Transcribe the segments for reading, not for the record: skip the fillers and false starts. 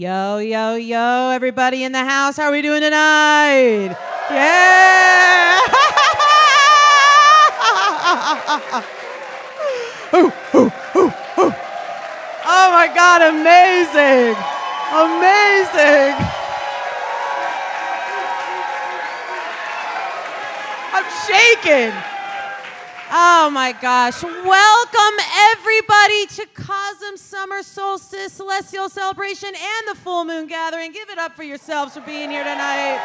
Yo, yo, yo, everybody in the house, how are we doing tonight? Yeah! Oh my God, amazing! Amazing! I'm shaking. Oh my gosh. Welcome everybody to CoSM Summer Solstice Celestial Celebration and the Full Moon Gathering. Give it up for yourselves for being here tonight.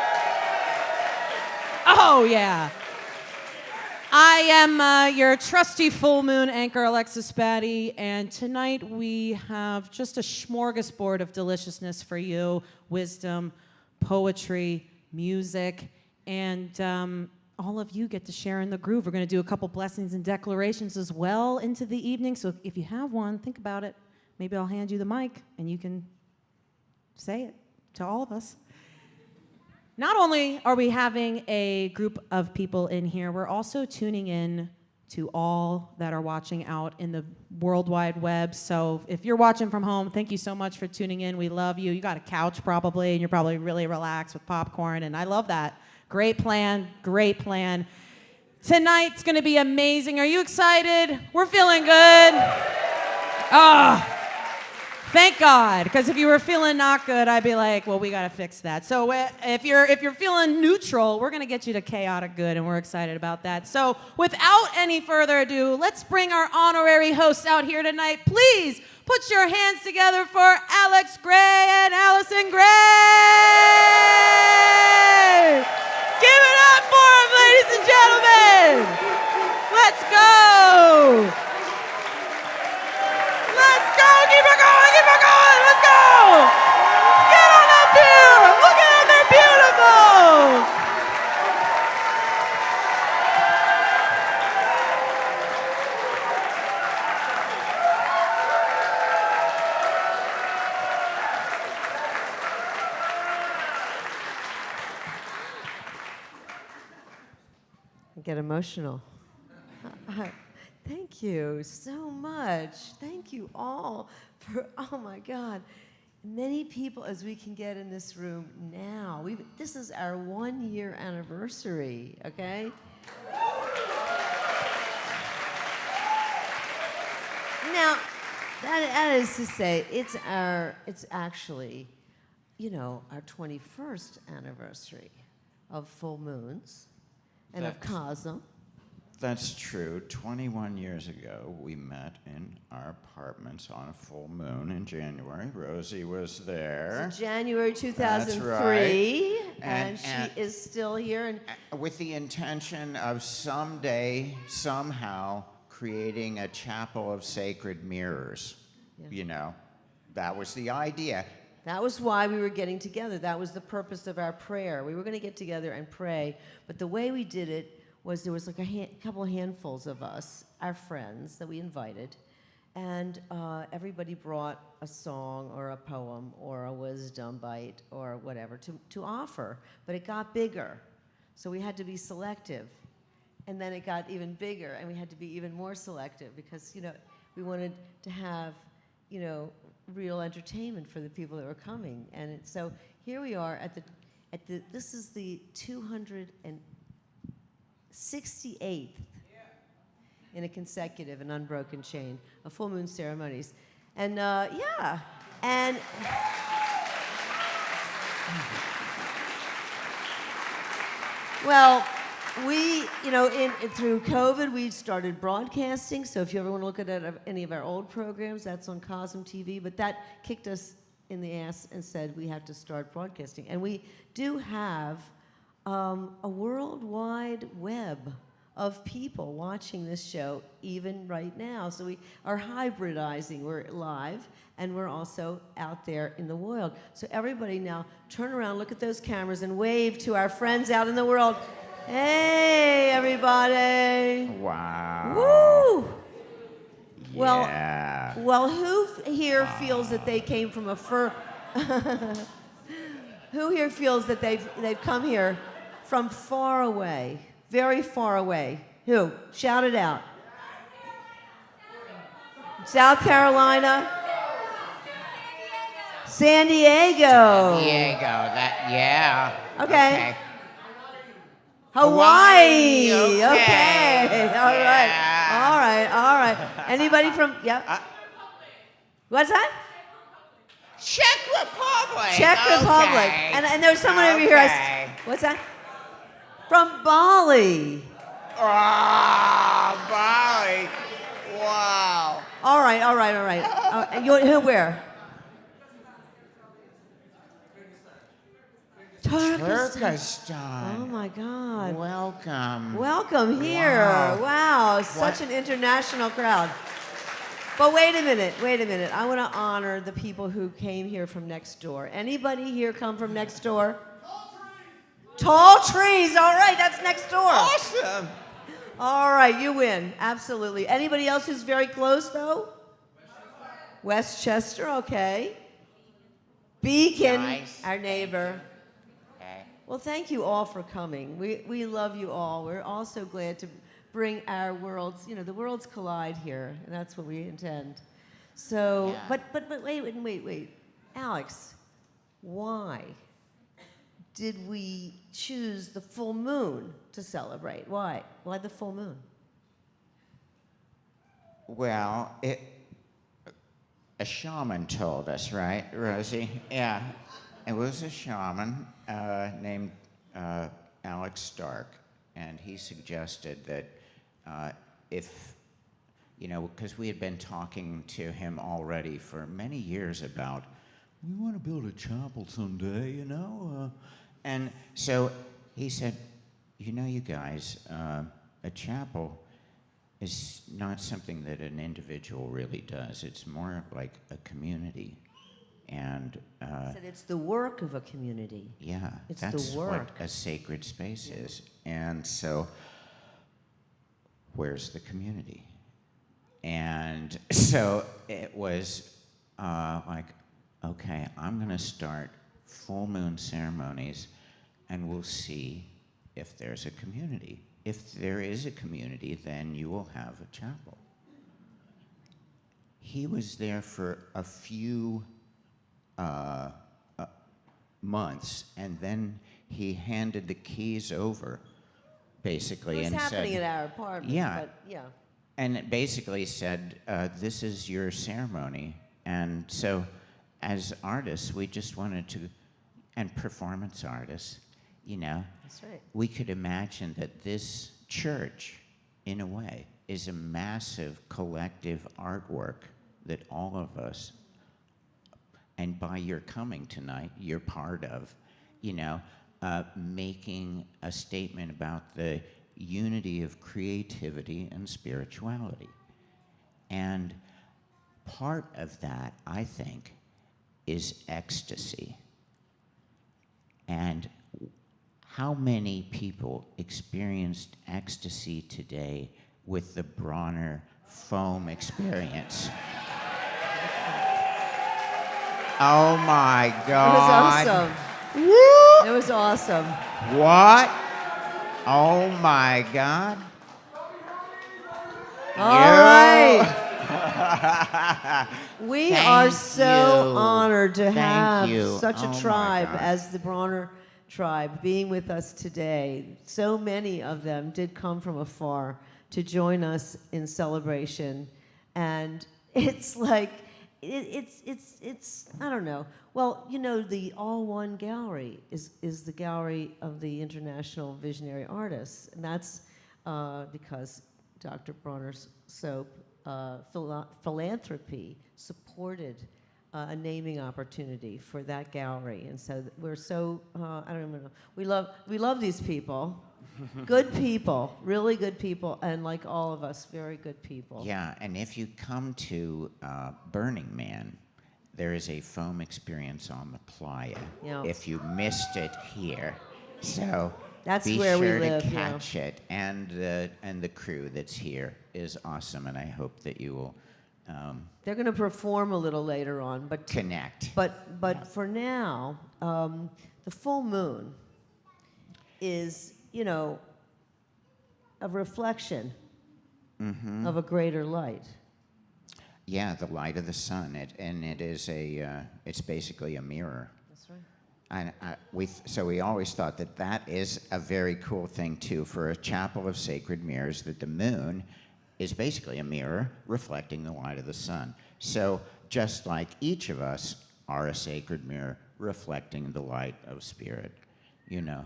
Oh yeah. I am your trusty full moon anchor, Alexis Batty, and tonight we have just a smorgasbord of deliciousness for you. Wisdom, poetry, music, and all of you get to share in the groove. We're going to do a couple blessings and declarations as well into the evening. So if you have one, think about it. Maybe I'll hand you the mic and you can say it to all of us. Not only are we having a group of people in here, we're also tuning in to all that are watching out in the World Wide Web. So if you're watching from home, thank you so much for tuning in. We love you. You got a couch probably, and you're probably really relaxed with popcorn, and I love that. Great plan, great plan. Tonight's gonna be amazing. Are you excited? We're feeling good. Thank God, because if you were feeling not good, I'd be like, well, we gotta fix that. So if you're feeling neutral, we're gonna get you to chaotic good, and we're excited about that. So without any further ado, let's bring our honorary hosts out here tonight. Please put your hands together for Alex Gray and Allyson Gray. Give it up for them, ladies and gentlemen. Let's go. Let's go. Keep it going. Keep it going. Let's go. Get on up here. Look at them. They're beautiful. Get emotional. Thank you so much. Thank you all for, oh my God, many people as we can get in this room now. This is our 1 year anniversary, okay? Now, that is to say, it's actually, our 21st anniversary of full moons. And of CoSM. That's true. 21 years ago, we met in our apartments on a full moon in January. Rosie was there. So January 2003. That's right. And she is still here. And with the intention of someday, somehow, creating a chapel of sacred mirrors. Yeah. That was the idea. That was why we were getting together. That was the purpose of our prayer. We were going to get together and pray, but the way we did it was there was like a couple of handfuls of us, our friends that we invited, and everybody brought a song or a poem or a wisdom bite or whatever to offer, but it got bigger, so we had to be selective, and then it got even bigger, and we had to be even more selective because we wanted to have real entertainment for the people that were coming. And so here we are this is the 268th in a consecutive and unbroken chain of full moon ceremonies. And and well, we, through COVID, we started broadcasting. So if you ever want to look at any of our old programs, that's on CoSM TV. But that kicked us in the ass and said we have to start broadcasting. And we do have a worldwide web of people watching this show even right now. So we are hybridizing. We're live, and we're also out there in the world. So everybody now turn around, look at those cameras, and wave to our friends out in the world. Hey, everybody. Wow. Woo! Yeah. Well, who here feels that they came from a who here feels that they've come here from far away, very far away? Who? Shout it out. South Carolina. San Diego. Diego, that, yeah. Okay. Hawaii. Okay. All right. Yeah. All right. All right. Anybody from? Yeah. What's that? Czech Republic. Czech Republic. And there's someone over here. Okay. What's that? From Bali. Oh, Bali. Wow. All right. All right. All right. And you where? Turkestan. Oh my God. Welcome. Welcome here. Wow, such an international crowd. But wait a minute. I want to honor the people who came here from next door. Anybody here come from next door? Tall trees. All right, that's next door. Awesome. All right, you win. Absolutely. Anybody else who's very close, though? Westchester, okay. Beacon, Nice. our neighbor. Okay. Well, thank you all for coming. We love you all. We're also glad to bring our worlds, the worlds collide here, and that's what we intend. So, Yeah. but wait. Alex, why did we choose the full moon to celebrate? Why? Why the full moon? Well, a shaman told us, right, Rosie? Yeah. It was a shaman named Alex Stark, and he suggested that if, because we had been talking to him already for many years about, we want to build a chapel someday, and so he said, you guys, a chapel is not something that an individual really does. It's more like a community. And Said it's the work of a community. yeah, It's that's the work. what a sacred space is. And so, where's the community? And so it was like, okay, I'm going to start full moon ceremonies, and we'll see if there's a community. If there is a community, then you will have a chapel. He was there for a few months, and then he handed the keys over, basically, It was and happening said, at our apartment. Yeah. But yeah. and it basically said, this is your ceremony. And so, as artists, we just wanted to, and performance artists, That's right. we could imagine that this church, in a way, is a massive collective artwork that all of us, and by your coming tonight, you're part of, making a statement about the unity of creativity and spirituality. And part of that, I think, is ecstasy. And how many people experienced ecstasy today with the Bronner foam experience? Oh my God. It was awesome. Woo! It was awesome. What? Oh my God. All right. We are Thank so you. honored to Thank have you. such Oh a my tribe God. as the Bronner tribe being with us today. So many of them did come from afar to join us in celebration. And it's like, it's I don't know. Well, the All One Gallery is the gallery of the International Visionary Artists. And that's because Dr. Bronner's soap philanthropy supported a naming opportunity for that gallery, and so we're so I don't even know. We love these people, good people, really good people, and like all of us, very good people. Yeah, and if you come to Burning Man, there is a foam experience on the playa. Yeah. If you missed it here, so That's be where we sure live, to yeah. catch it. And the crew that's here is awesome, and I hope that you will They're going to perform a little later on, but connect. But for now, the full moon is, a reflection of a greater light. Yeah, the light of the sun, it is it's basically a mirror. That's right. And so we always thought that is a very cool thing too for a chapel of sacred mirrors, that the moon is basically a mirror reflecting the light of the sun. So just like each of us are a sacred mirror reflecting the light of spirit, you know.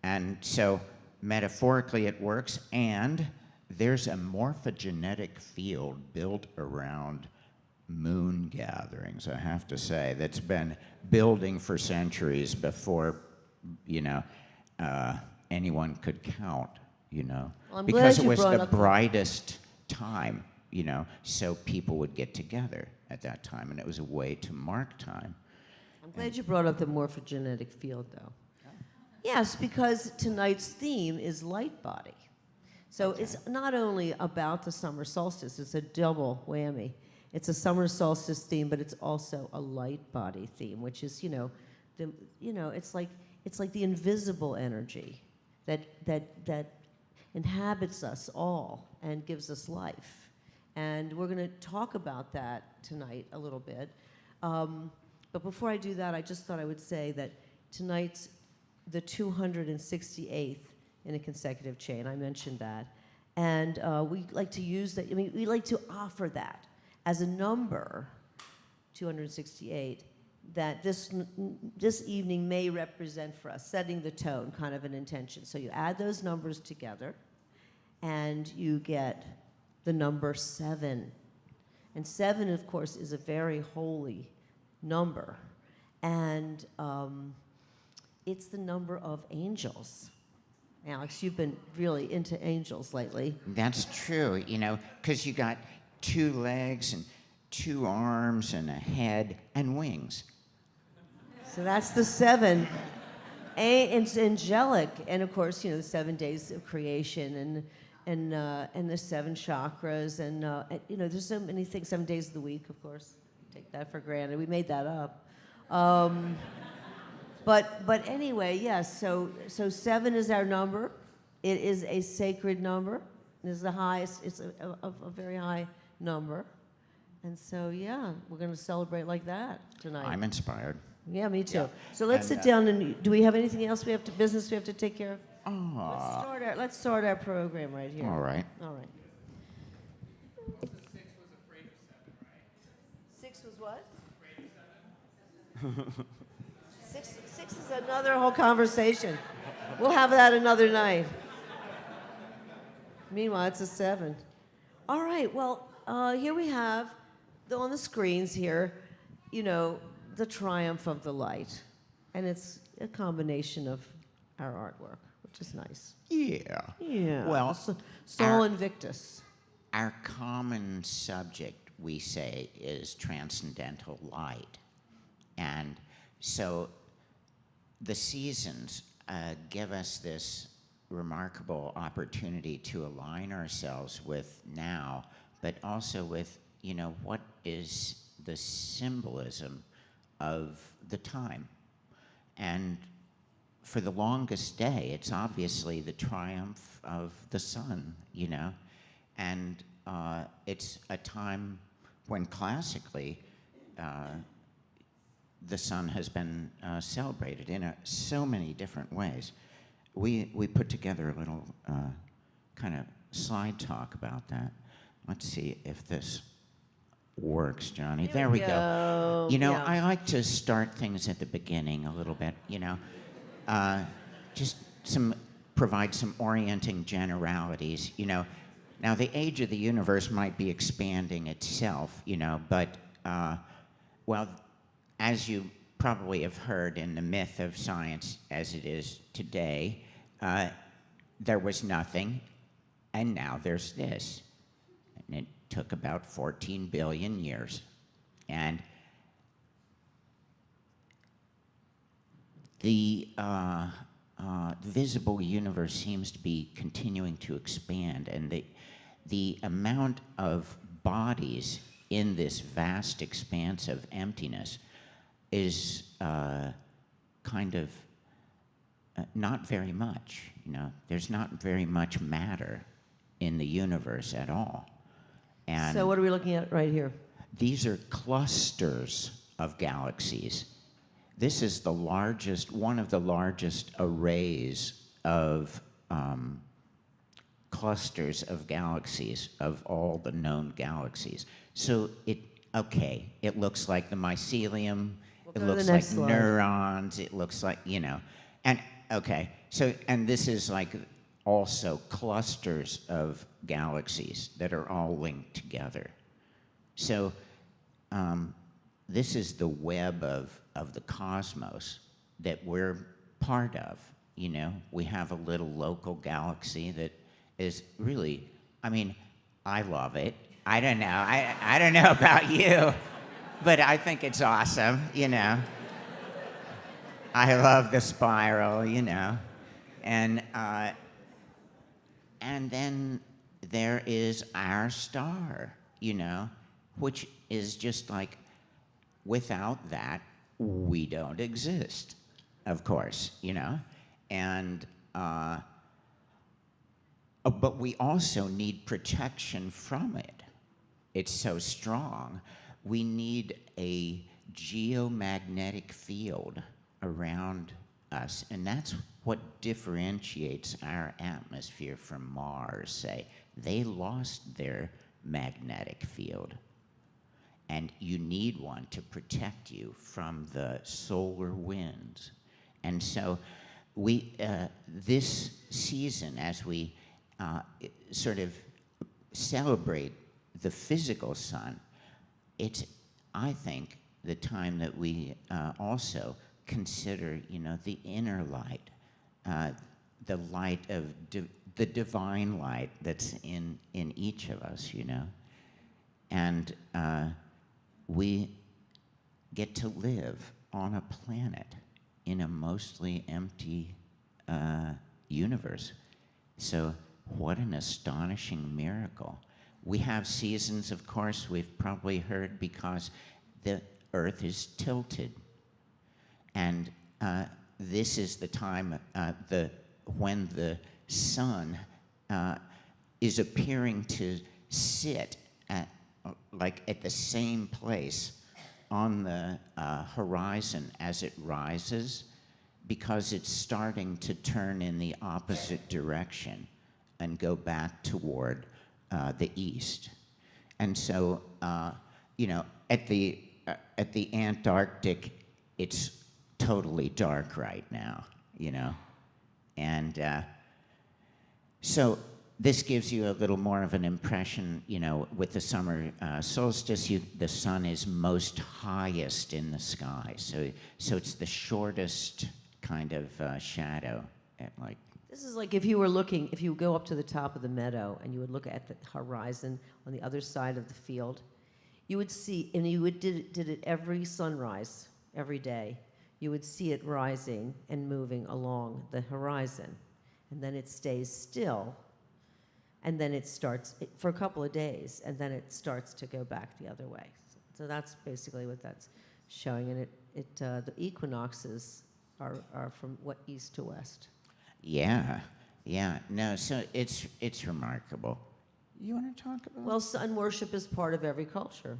And so metaphorically it works, and there's a morphogenetic field built around moon gatherings, I have to say, that's been building for centuries before, you know, anyone could count, you know. Well, I'm because glad it you was brought the up the- brightest time, you know, so people would get together at that time, and it was a way to mark time. I'm glad you brought up the morphogenetic field, though. Yes, because tonight's theme is light body. So it's not only about the summer solstice, it's a double whammy. It's a summer solstice theme, but it's also a light body theme, which is, it's like the invisible energy that inhabits us all and gives us life. And we're going to talk about that tonight a little bit. But before I do that, I just thought I would say that tonight's the 268th in a consecutive chain. I mentioned that. And we like to use that, we like to offer that as a number, 268, that this evening may represent for us, setting the tone, kind of an intention. So you add those numbers together, and you get the number 7. And 7, of course, is a very holy number. And it's the number of angels. Alex, you've been really into angels lately. That's true, you know, because you got 2 legs and 2 arms and a head and wings. So that's the 7. It's angelic, and of course, the 7 days of creation, and the 7 chakras, and there's so many things. 7 days of the week, of course. Take that for granted. We made that up. But anyway, yes. So 7 is our number. It is a sacred number. It's the highest. It's a very high number. And so yeah, we're going to celebrate like that tonight. I'm inspired. Yeah, me too. Yeah. So let's sit down and do we have anything else business we have to take care of? Oh. Let's start our program right here. All right. All right. 6 was what? Afraid of 7. 6 is another whole conversation. We'll have that another night. Meanwhile, it's a 7. All right. Well, here we have on the screens here, the triumph of the light, and it's a combination of our artwork, which is nice. Yeah. Yeah. Well, Sol Invictus. Our common subject, we say, is transcendental light. And so the seasons give us this remarkable opportunity to align ourselves with now, but also with, what is the symbolism of the time. And for the longest day, it's obviously the triumph of the sun, and it's a time when classically the sun has been celebrated in so many different ways. We put together a little kind of slide talk about that. Let's see if this works, Johnny. There we go. Yeah. I like to start things at the beginning a little bit, just provide some orienting generalities, Now, the age of the universe might be expanding itself, but, well, as you probably have heard in the myth of science as it is today, there was nothing, and now there's this. And it took about 14 billion years. And the visible universe seems to be continuing to expand, and the amount of bodies in this vast expanse of emptiness is kind of not very much. There's not very much matter in the universe at all. And So what are we looking at right here? these are clusters of galaxies. This is the largest, one of the largest arrays of clusters of galaxies, of all the known galaxies. So it looks like the mycelium, We'll it go to the looks next like slide. neurons, it looks like, and so, and this is like also clusters of galaxies that are all linked together. So this is the web of the cosmos that we're part of, We have a little local galaxy that is really, I love it. I don't know. I don't know about you, but I think it's awesome, I love the spiral, And then there is our star, which is just like, without that, we don't exist, of course, And, but we also need protection from it. It's so strong. We need a geomagnetic field around us, and that's what differentiates our atmosphere from Mars, say. They lost their magnetic field, and you need one to protect you from the solar winds. And so we, this season, as we sort of celebrate the physical sun, it's, I think, the time that we also consider, the inner light, the light of the divine light that's in each of us, And we get to live on a planet in a mostly empty universe. So what an astonishing miracle. We have seasons, of course, we've probably heard, because the Earth is tilted. And this is the time when the sun is appearing to sit at the same place on the horizon as it rises, because it's starting to turn in the opposite direction and go back toward the east. And so, at the Antarctic, it's totally dark right now, And so this gives you a little more of an impression, with the summer solstice, the sun is most highest in the sky. So it's the shortest kind of shadow at This is like if you go up to the top of the meadow and you would look at the horizon on the other side of the field, you would see, and you did it every sunrise, every day, you would see it rising and moving along the horizon. And then it stays still, and then it starts for a couple of days, and then it starts to go back the other way. So that's basically what that's showing. And the equinoxes are from east to west. Yeah. No, so it's remarkable. You want to talk about? Well, sun worship is part of every culture.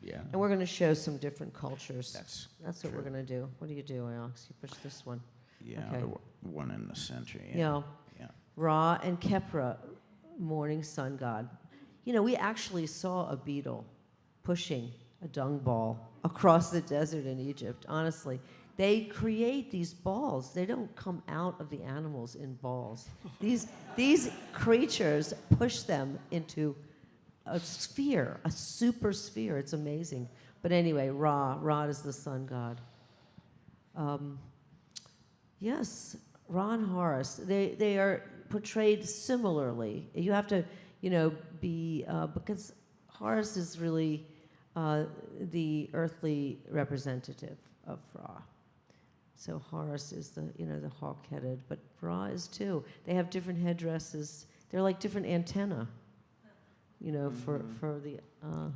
Yeah. And we're going to show some different cultures. That's what true. we're going to do. What do you do, Alex? You push this one. Yeah, Okay. the one in the center. Yeah. Yeah. Ra and Kepra, morning sun god. We actually saw a beetle pushing a dung ball across the desert in Egypt, honestly. They create these balls. They don't come out of the animals in balls. These creatures push them into a sphere, a super sphere. It's amazing. But anyway, Ra is the sun god. Yes, Ra and Horus, they are portrayed similarly. You have to, be, because Horus is really the earthly representative of Ra. So Horus is the hawk-headed, but Ra is too. They have different headdresses. They're like different antennae, for the. Yeah.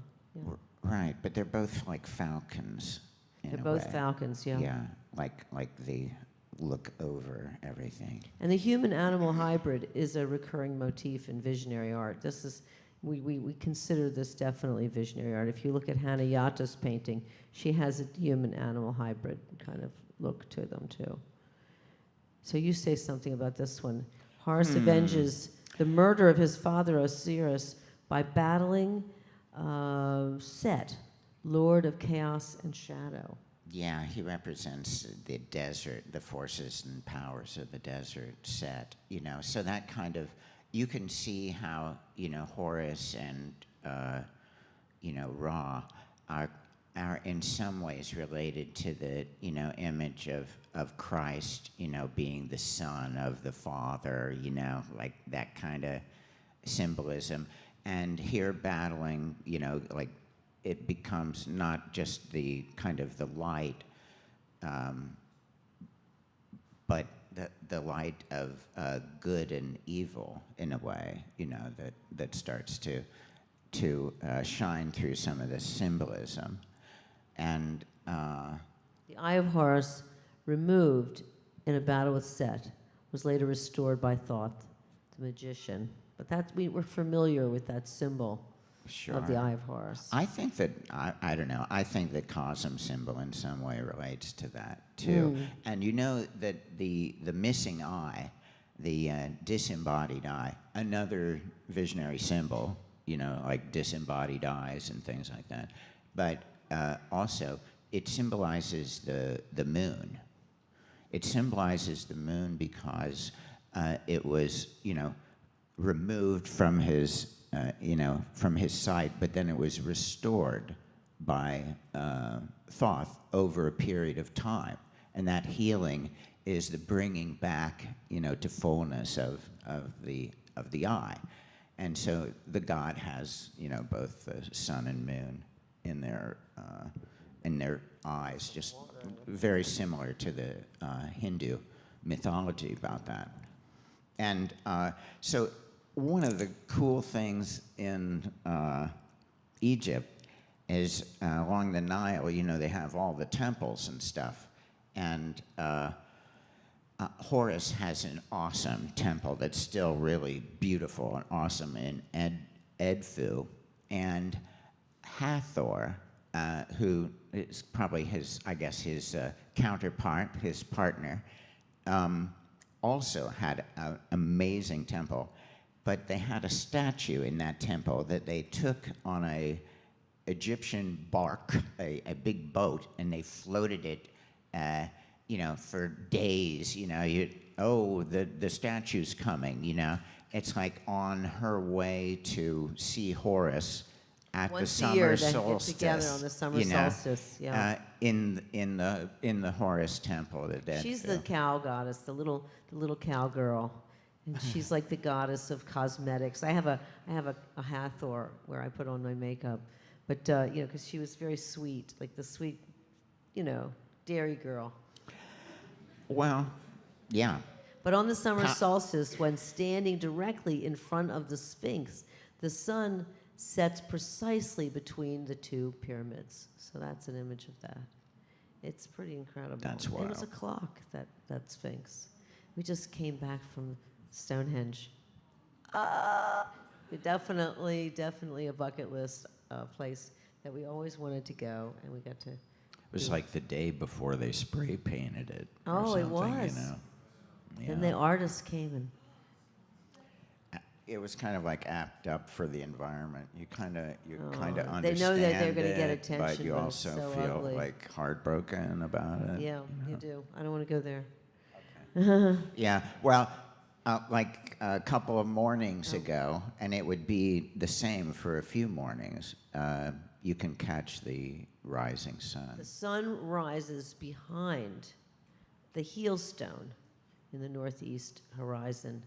Right, but they're both like falcons. They're both falcons, yeah. Yeah, like they look over everything. And the human-animal hybrid is a recurring motif in visionary art. This is, we consider this definitely visionary art. If you look at Hannah Yatta's painting, she has a human-animal hybrid kind of look to them too. So you say something about this one. Horus avenges the murder of his father Osiris by battling Set, Lord of Chaos and Shadow. Yeah, he represents the desert, the forces and powers of the desert Set, so that kind of, you can see how, Horus and, Ra are in some ways related to the, image of Christ, being the son of the Father, like that kind of symbolism. And here battling, like it becomes not just the kind of the light, but the light of good and evil in a way, that starts to shine through some of this symbolism. And the Eye of Horus, removed in a battle with Set, was later restored by Thoth, the magician. But we're familiar with that symbol of the Eye of Horus. I think that, I don't know, I think that CoSM symbol in some way relates to that too. And you know that the missing eye, the disembodied eye, another visionary symbol, like disembodied eyes and things like that. But also, it symbolizes the moon. It symbolizes the moon because it was, removed from his, from his sight, but then it was restored by Thoth over a period of time. And that healing is the bringing back, to fullness of the eye. And so the god has, both the sun and moon in their eyes, just very similar to the Hindu mythology about that. And so one of the cool things in Egypt is along the Nile, they have all the temples and stuff. And Horus has an awesome temple that's still really beautiful and awesome in Edfu. And Hathor, who is probably his counterpart, his partner, also had an amazing temple. But they had a statue in that temple that they took on a Egyptian bark, a big boat, and they floated it, for days. The statue's coming. It's like on her way to see Horus at Once the summer a year, solstice. They get together on the summer solstice. Yeah. In the Horus Temple, the dead. She's the cow goddess, the little cowgirl. And she's like the goddess of cosmetics. I have a Hathor where I put on my makeup, but because she was very sweet, like the sweet, dairy girl. Well, yeah. But on the summer solstice, when standing directly in front of the Sphinx, the sun sets precisely between the two pyramids. So that's an image of that. It's pretty incredible. That's wild. It was a clock, that Sphinx. We just came back from Stonehenge. Definitely a bucket list place that we always wanted to go, and we got to. It was like the day before they spray painted it. Oh, or it was. Yeah. Then the artists came and. It was kind of like apt up for the environment. You kind of understand. They know that they're going to get attention, but you but also it's so feel ugly. like heartbroken about it. Yeah, you do. I don't want to go there. Yeah, well, like a couple of mornings ago, and it would be the same for a few mornings, you can catch the rising sun. The sun rises behind the heel stone in the northeast horizon.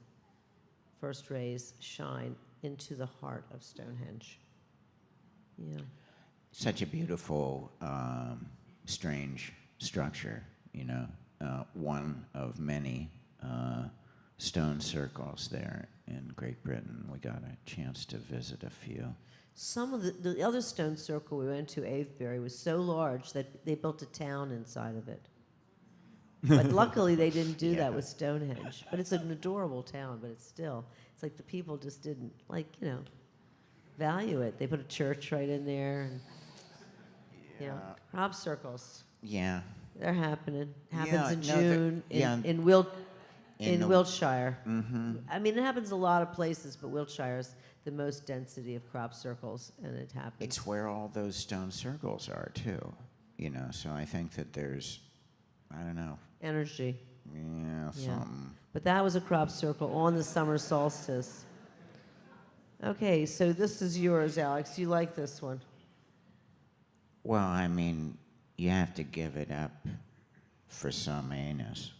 First rays shine into the heart of Stonehenge. Yeah. Such a beautiful, strange structure, one of many stone circles there in Great Britain. We got a chance to visit a few. Some of the other stone circle we went to, Avebury, was so large that they built a town inside of it. But luckily they didn't do that with Stonehenge. But it's an adorable town, but it's like the people just didn't, value it. They put a church right in there. And, you know, crop circles. Yeah. They're happening. Happens Yeah, in no, June yeah. in Wiltshire. I mean, it happens a lot of places, but Wiltshire's the most density of crop circles, and it happens. It's where all those stone circles are too, you know. So I think that there's, I don't know. Energy. Yeah, something. But that was a crop circle on the summer solstice. Okay, so this is yours, Alex. You like this one? Well, I mean, you have to give it up for some anus.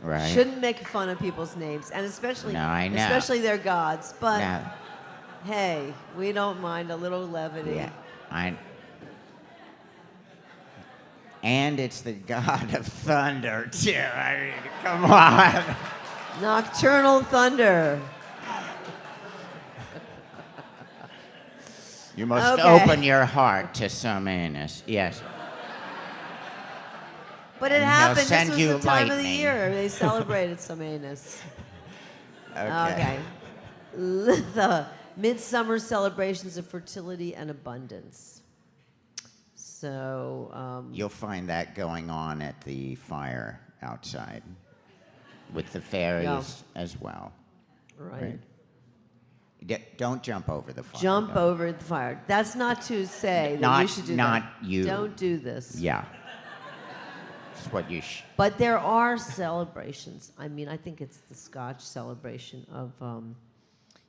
Right? Shouldn't make fun of people's names, and especially No, I know. especially their gods. But No. hey, we don't mind a little levity. Yeah, and it's the god of thunder too. I mean, come on. Nocturnal thunder. You must Okay. open your heart to some anus. Yes. But it And he'll happened. This send was you the time of the lightning. year. They celebrated some anus. Okay. The Midsummer celebrations of fertility and abundance. So, You'll find that going on at the fire outside with the fairies as well. right. Don't jump over the fire. Jump though. over the fire. That's not to say that Not- you should do not that. you. Don't do this. Yeah. That's what you But there are celebrations. I mean, I think it's the Scotch celebration of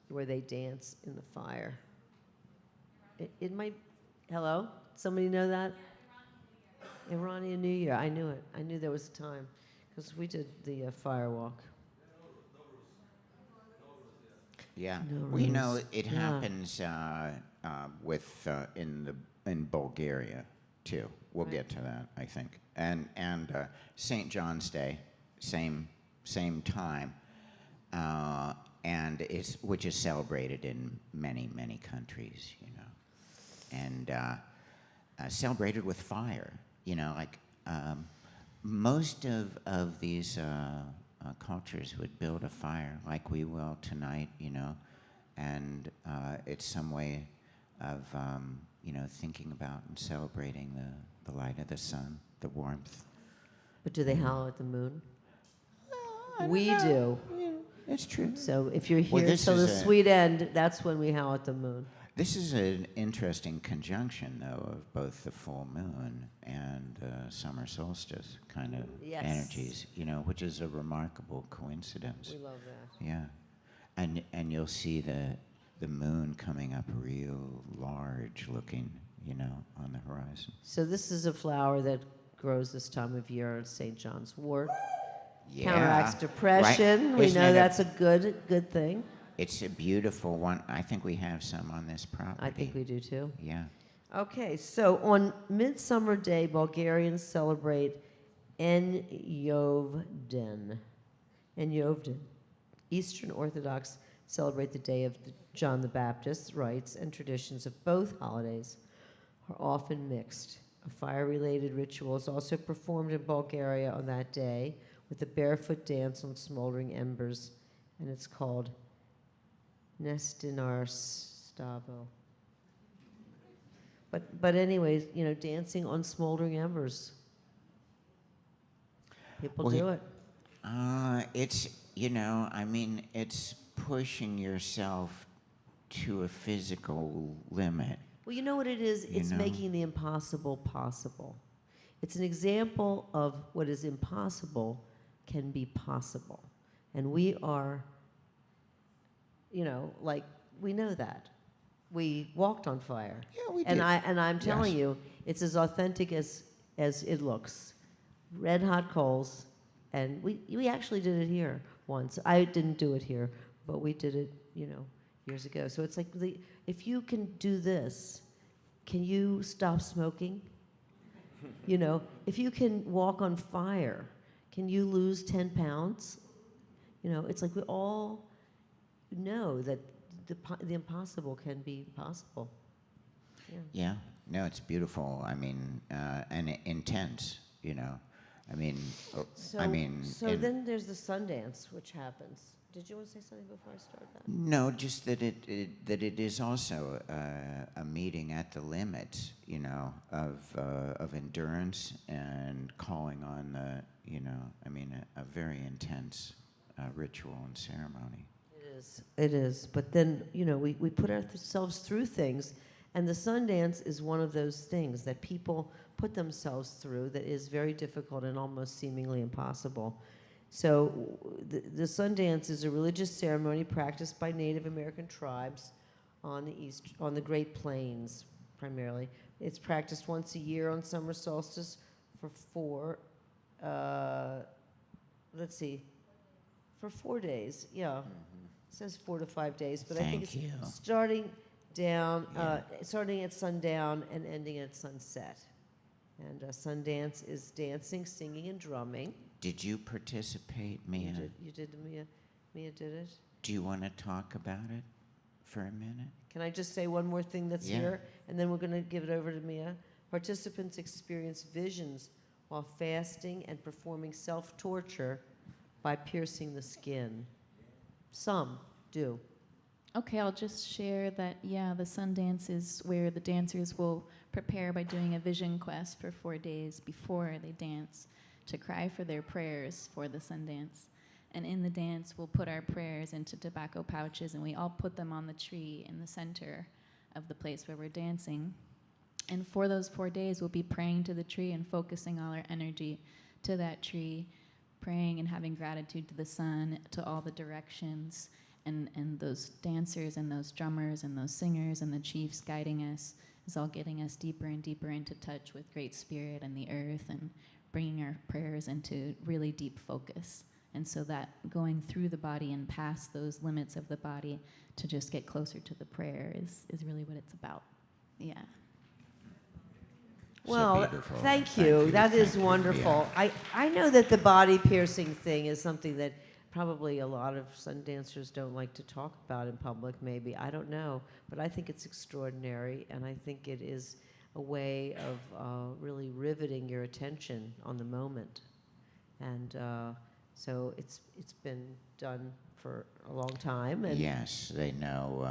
where they dance in the fire. It might. Hello? Somebody know that? Iranian New Year. I knew it. I knew there was a time because we did the fire walk. Yeah. No We know rules. it Yeah. happens with in Bulgaria too. We'll Right. get to that, I think. And St. John's Day, same time, and which is celebrated in many countries, you know, and celebrated with fire. You know, like most of these cultures would build a fire like we will tonight, you know, and it's some way of you know, thinking about and celebrating the light of the sun, the warmth. But do they howl at the moon? I don't We know. do. Yeah, it's true. So if you're Well, here this till the is a- sweet end, that's when we howl at the moon. This is an interesting conjunction, though, of both the full moon and summer solstice kind of Yes. energies, you know, which is a remarkable coincidence. We love that. Yeah, and you'll see the moon coming up real large looking, you know, on the horizon. So this is a flower that grows this time of year, St. John's wort. Yeah. Counteracts depression. Right. We Isn't know it that's a good thing. It's a beautiful one. I think we have some on this property. I think we do too. Yeah. Okay, so on Midsummer Day, Bulgarians celebrate Entheon. Entheon. Eastern Orthodox celebrate the day of John the Baptist. Rites and traditions of both holidays are often mixed. A fire-related ritual is also performed in Bulgaria on that day with a barefoot dance on smoldering embers, and it's called Nestinarstavo. But anyways, you know, dancing on smoldering embers. People Well, do it. It's, you know, I mean, it's pushing yourself to a physical limit. Well, you know what it is? You It's know? making the impossible possible. It's an example of what is impossible can be possible. And we are, you know, like, we know that. We walked on fire. Yeah, we And did. I'm telling Yes. you, it's as authentic as it looks. Red hot coals, and we actually did it here once. I didn't do it here, but we did it, you know, years ago. So it's like, if you can do this, can you stop smoking? You know, if you can walk on fire, can you lose 10 pounds? You know, it's like we all know that the impossible can be possible. Yeah, no, it's beautiful. I mean, and intense, you know. I mean, So, I mean, so then there's the Sundance, which happens. Did you want to say something before I start that? no, just that it is also a meeting at the limit, you know, of endurance and calling on the, you know, I mean, a very intense ritual and ceremony. It is. It is. But then, you know, we put ourselves through things, and the Sundance is one of those things that people put themselves through that is very difficult and almost seemingly impossible. So the Sundance is a religious ceremony practiced by Native American tribes on the Great Plains, primarily. It's practiced once a year on summer solstice for for 4 days. Yeah, it says 4 to 5 days, but I think Thank you. it's starting at sundown and ending at sunset. And Sundance is dancing, singing, and drumming. Did you participate, Mia? You did, Mia. Mia did it. Do you want to talk about it for a minute? Can I just say one more thing that's Yeah. here? And then we're going to give it over to Mia. Participants experience visions while fasting and performing self-torture by piercing the skin. Some do. Okay, I'll just share that, yeah, the Sundance is where the dancers will prepare by doing a vision quest for 4 days before they dance to cry for their prayers for the Sundance. And in the dance, we'll put our prayers into tobacco pouches, and we all put them on the tree in the center of the place where we're dancing. And for those 4 days, we'll be praying to the tree and focusing all our energy to that tree, praying and having gratitude to the sun, to all the directions, and those dancers and those drummers and those singers and the chiefs guiding us is all getting us deeper and deeper into touch with Great Spirit and the earth and bringing our prayers into really deep focus. And so that going through the body and past those limits of the body to just get closer to the prayer is really what it's about. Yeah. Well, beautiful. thank you. That is Thank you. wonderful. Yeah. I know that the body piercing thing is something that probably a lot of sun dancers don't like to talk about in public, maybe. I don't know. But I think it's extraordinary, and I think it is a way of really riveting your attention on the moment. And so it's been done for a long time. And Yes, they know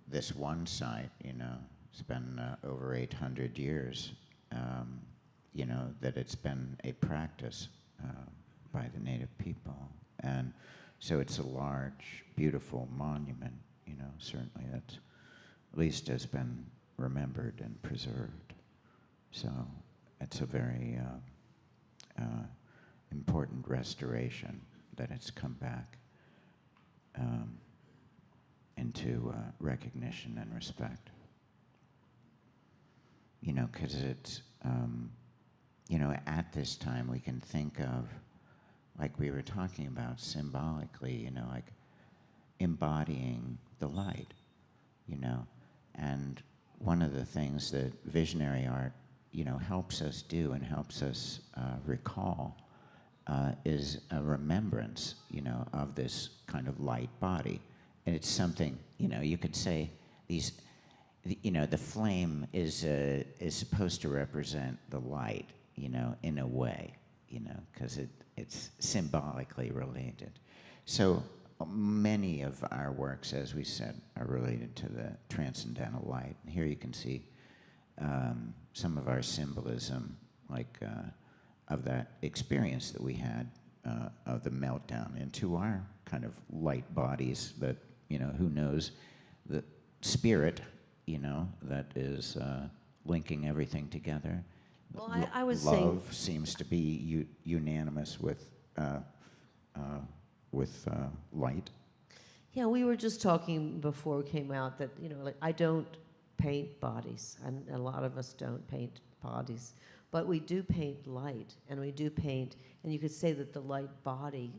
this one site, you know, it's been over 800 years, you know, that it's been a practice by the native people. And so it's a large, beautiful monument, you know, certainly that at least has been remembered and preserved. So it's a very important restoration that it's come back into recognition and respect. You know, because it's, you know, at this time we can think of, like we were talking about symbolically, you know, like embodying the light, you know. And one of the things that visionary art, you know, helps us do and helps us recall is a remembrance, you know, of this kind of light body. And it's something, you know, you could say these, you know, the flame is supposed to represent the light, you know, in a way, you know, because it's symbolically related. So many of our works, as we said, are related to the transcendental light. And here you can see some of our symbolism, like of that experience that we had of the meltdown into our kind of light bodies that, you know, who knows, the spirit, you know, that is linking everything together. Well, I was love saying, seems to be unanimous with light. yeah, we were just talking before we came out that, you know, like I don't paint bodies, and a lot of us don't paint bodies, but we do paint light, and we do paint, and you could say that the light body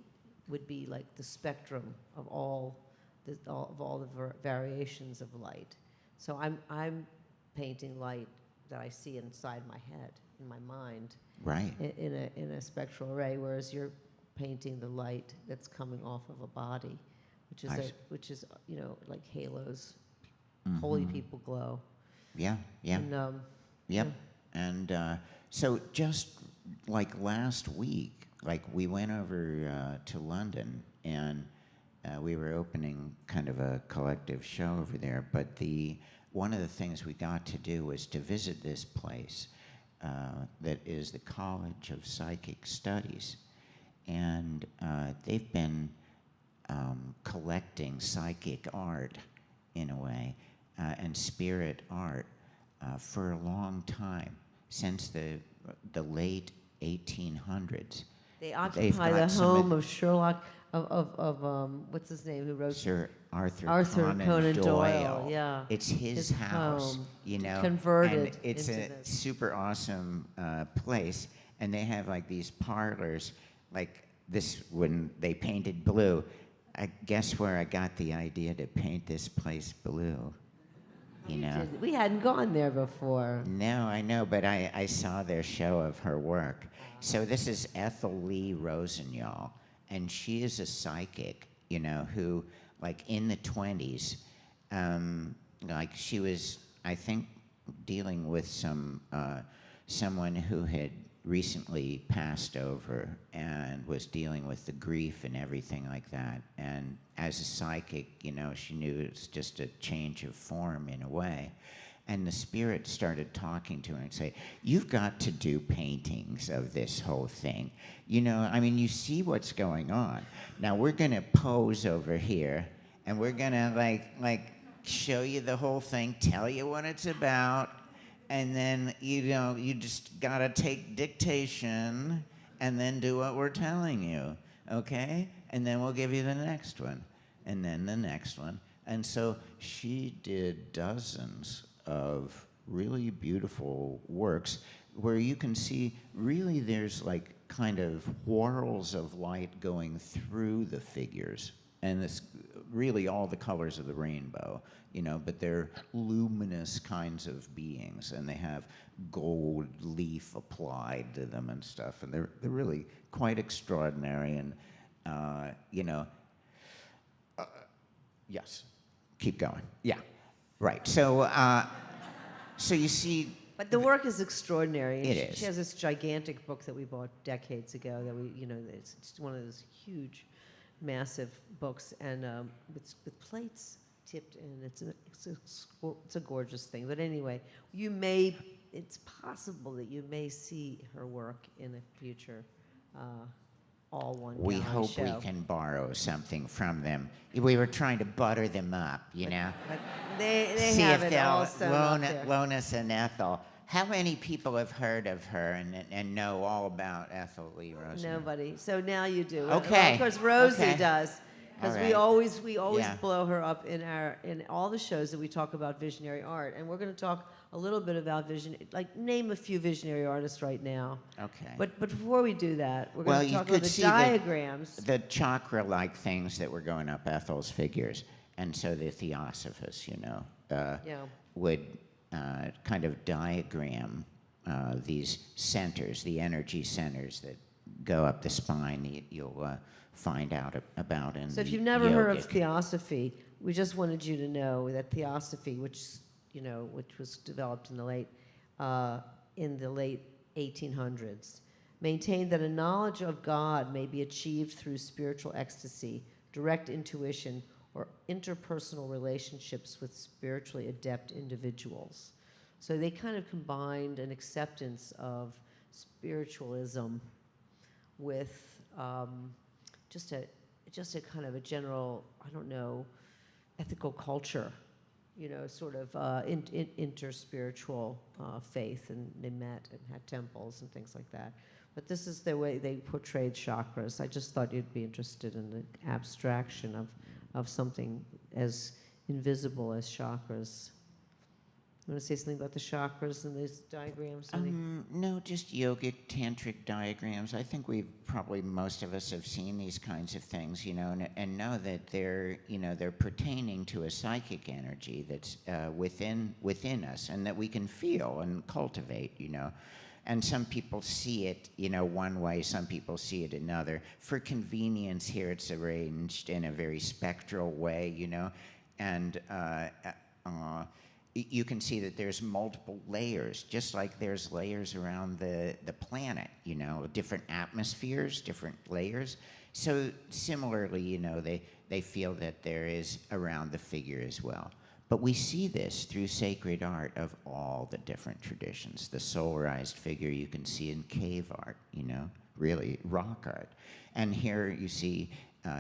would be like the spectrum of all the variations of light. So I'm painting light that I see inside my head, in my mind, Right. in a spectral array, whereas you're painting the light that's coming off of a body, which is you know, like halos, holy people glow. Yeah, yeah. And, Yep. And so just like last week, like we went over to London, and we were opening kind of a collective show over there. But one of the things we got to do was to visit this place that is the College of Psychic Studies, and they've been collecting psychic art in a way and spirit art for a long time, since the late 1800s. They occupy the home of Sherlock, what's his name, who wrote Sir Arthur Conan Doyle. Yeah, It's his house, home, you know. converted and it's into a this. super awesome place, and they have like these parlors, like this when they painted blue. I guess where I got the idea to paint this place blue, you know. We hadn't gone there before. No, I know, but I saw their show of her work. So this is Ethel Lee Rosenthal, and she is a psychic, you know, who, like in the 20s, like she was, I think, dealing with someone who had recently passed over and was dealing with the grief and everything like that. And as a psychic, you know, she knew it's just a change of form in a way. And the spirit started talking to her and say, "You've got to do paintings of this whole thing. You know, I mean, you see what's going on. Now we're gonna pose over here, and we're gonna like show you the whole thing, tell you what it's about, and then, you know, you just gotta take dictation and then do what we're telling you, okay? And then we'll give you the next one, and then the next one." And so she did dozens of really beautiful works where you can see really there's like kind of whorls of light going through the figures, and it's really all the colors of the rainbow, you know, but they're luminous kinds of beings, and they have gold leaf applied to them and stuff, and they're really quite extraordinary. And you know, yes, keep going. Yeah, right. So so you see. But the work is extraordinary. And It she is. She has this gigantic book that we bought decades ago. That we, you know, it's one of those huge, massive books, and it's with plates tipped in. It's a gorgeous thing. But anyway, it's possible that you may see her work in a future all one We gallery hope show. we can borrow something from them. We were trying to butter them up, you know. But they See have if it all they'll sewn up there. loan us an Ethel. How many people have heard of her and know all about Ethel Lee Rosenthal? Nobody. So now you do. Okay. Well, of course, Rosie Okay. does, because All we right. always Yeah. blow her up in all the shows that we talk about visionary art, and we're going to talk a little bit about vision. Like, name a few visionary artists right now. Okay. But before we do that, we're Well, going to you talk could about the see diagrams. the chakra-like things that were going up Ethel's figures, and so the Theosophists, you know, Yeah. would kind of diagram these centers, the energy centers that go up the spine. You'll find out about in So if the you've never heard of yogic. Theosophy, we just wanted you to know that Theosophy, which was developed in the late 1800s, maintained that a knowledge of God may be achieved through spiritual ecstasy, direct intuition, or interpersonal relationships with spiritually adept individuals. So they kind of combined an acceptance of spiritualism with just a kind of a general, I don't know, ethical culture, you know, sort of interspiritual faith, and they met and had temples and things like that. But this is the way they portrayed chakras. I just thought you'd be interested in the abstraction of something as invisible as chakras. You want to say something about the chakras and these diagrams? No, just yogic tantric diagrams. I think most of us have seen these kinds of things, you know, and know that they're pertaining to a psychic energy that's within us, and that we can feel and cultivate, you know. And some people see it, you know, one way, some people see it another. For convenience here, it's arranged in a very spectral way, you know, and you can see that there's multiple layers, just like there's layers around the planet, you know, different atmospheres, different layers. So similarly, you know, they feel that there is around the figure as well. But we see this through sacred art of all the different traditions. The solarized figure you can see in cave art, you know, really rock art. And here you see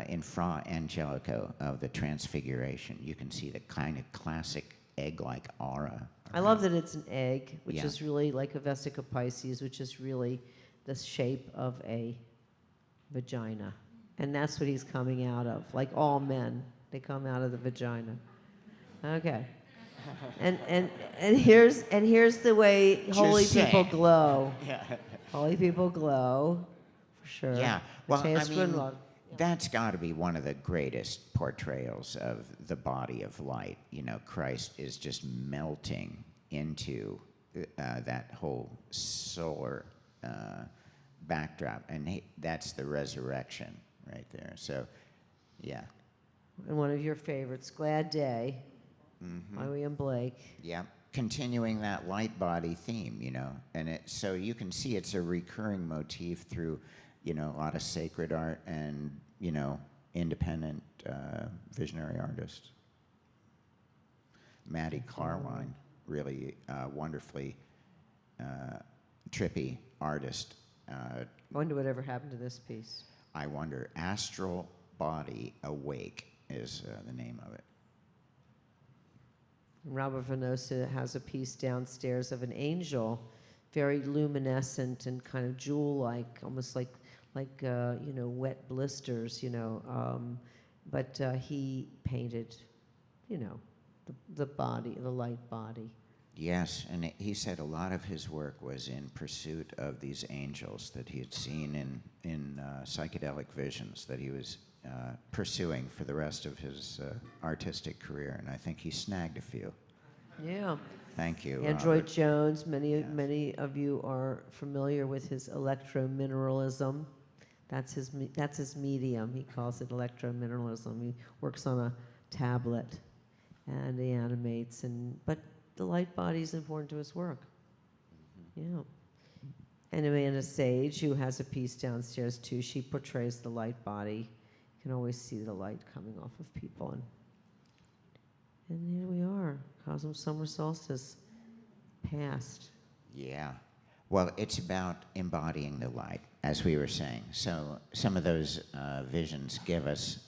in Fra Angelico of the Transfiguration, you can see the kind of classic egg-like aura. I love that it's an egg, which Yeah. is really like a vesica Pisces, which is really the shape of a vagina. And that's what he's coming out of. Like all men, they come out of the vagina. Okay. And here's the way holy Just people saying. glow. Yeah. Holy people glow, for sure. Yeah. Well, I Matthias mean, Grunwald. that's got to be one of the greatest portrayals of the body of light. You know, Christ is just melting into that whole solar backdrop, and that's the resurrection right there. So, yeah. And one of your favorites, Glad Day, by William Blake. Yeah, continuing that light body theme, you know, and so you can see it's a recurring motif through, you know, a lot of sacred art and, you know, independent visionary artists. Maddie Carwine, really wonderfully trippy artist. I wonder whatever happened to this piece. I wonder, Astral Body Awake is the name of it. Robert Venosa has a piece downstairs of an angel, very luminescent and kind of jewel-like, almost like you know, wet blisters, you know. But he painted, you know, the body, the light body. Yes, and he said a lot of his work was in pursuit of these angels that he had seen in psychedelic visions that he was pursuing for the rest of his artistic career, and I think he snagged a few. Yeah. Thank you, Android Robert. Jones, many of you are familiar with his electromineralism. That's his medium. He calls it electromineralism. He works on a tablet, and he animates. But the light body is important to his work. Yeah. And Amanda Sage, who has a piece downstairs too, she portrays the light body. You can always see the light coming off of people. And here we are, Cosm Summer Solstice, past. Yeah. Well, it's about embodying the light, as we were saying. So some of those visions give us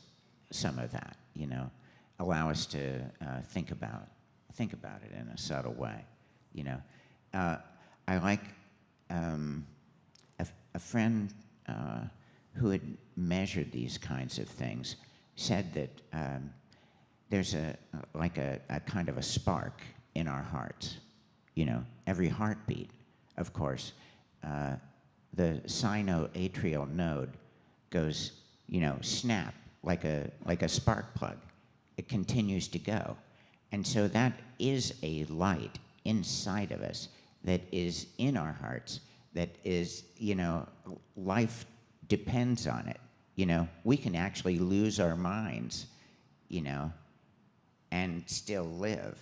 some of that, you know, allow us to think about it in a subtle way, you know. I like a friend who had measured these kinds of things said that there's a kind of a spark in our hearts, you know. Every heartbeat, of course, the sinoatrial node goes, you know, snap like a spark plug. It continues to go. And so that is a light inside of us that is in our hearts, that is, you know, life depends on it. You know, we can actually lose our minds, you know, and still live.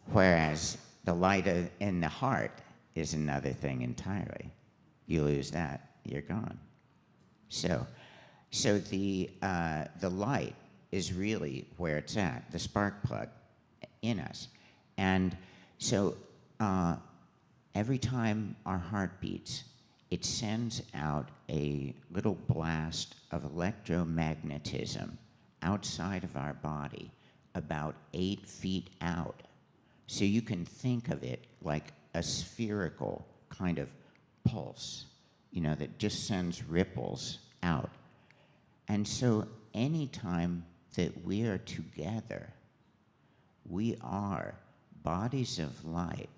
Whereas the light in the heart is another thing entirely. You lose that, you're gone. So the light is really where it's at, the spark plug in us. And so every time our heart beats, it sends out a little blast of electromagnetism outside of our body, about 8 feet out. So you can think of it like a spherical kind of pulse, you know, that just sends ripples out. And so anytime that we are together, we are bodies of light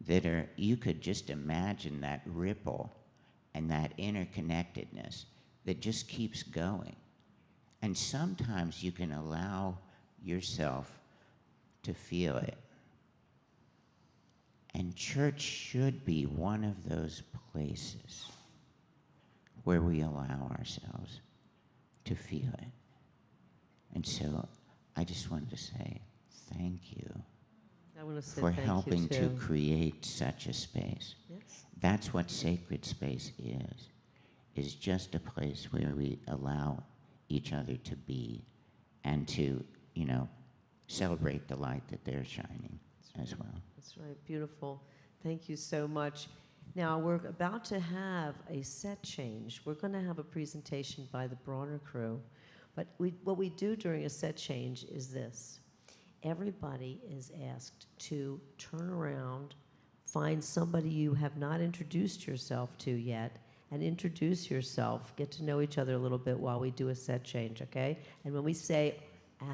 that are, you could just imagine that ripple and that interconnectedness that just keeps going. And sometimes you can allow yourself to feel it. And church should be one of those places where we allow ourselves to feel it. And so I just wanted to say thank you I want to say for thank helping you to too. create such a space. Yes. That's what sacred space is just a place where we allow each other to be and to, celebrate the light that they're shining as well. That's right. Beautiful. Thank you so much. Now, we're about to have a set change. We're going to have a presentation by the Bronner crew. But what we do during a set change is this. Everybody is asked to turn around, find somebody you have not introduced yourself to yet, and introduce yourself. Get to know each other a little bit while we do a set change, okay? And when we say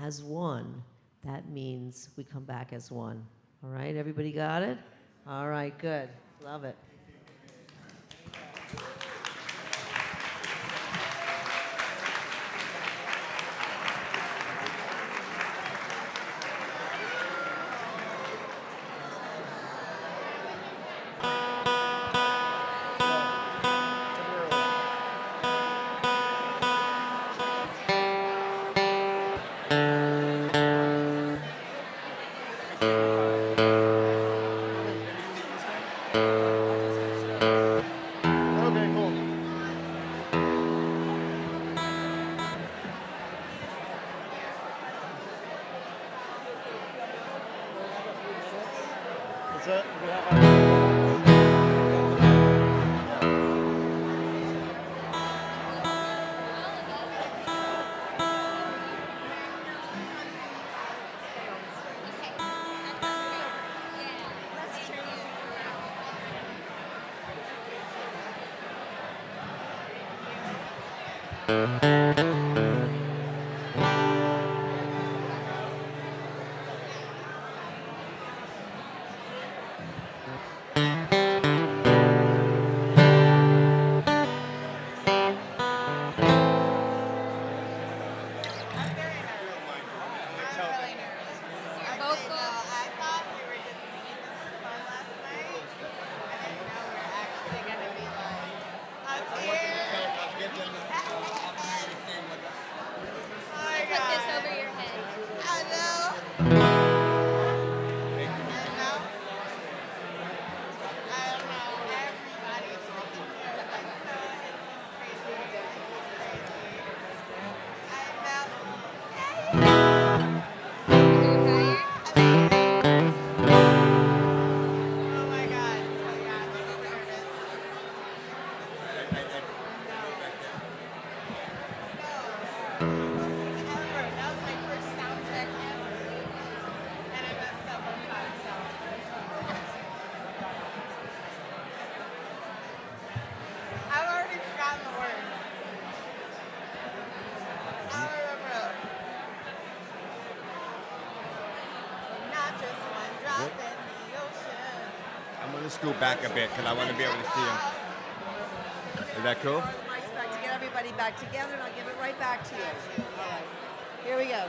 as one, that means we come back as one. All right, everybody got it? All right, good. Love it. Okay, cool. That's it? Put this over your head. I've already forgotten the word. I don't remember. Not just one drop in the ocean. I'm going to scoot back a bit because I want to be able to see him. Is that cool? Throw the mics back to get everybody back together, and I'll give it right back to you. All right. Here we go.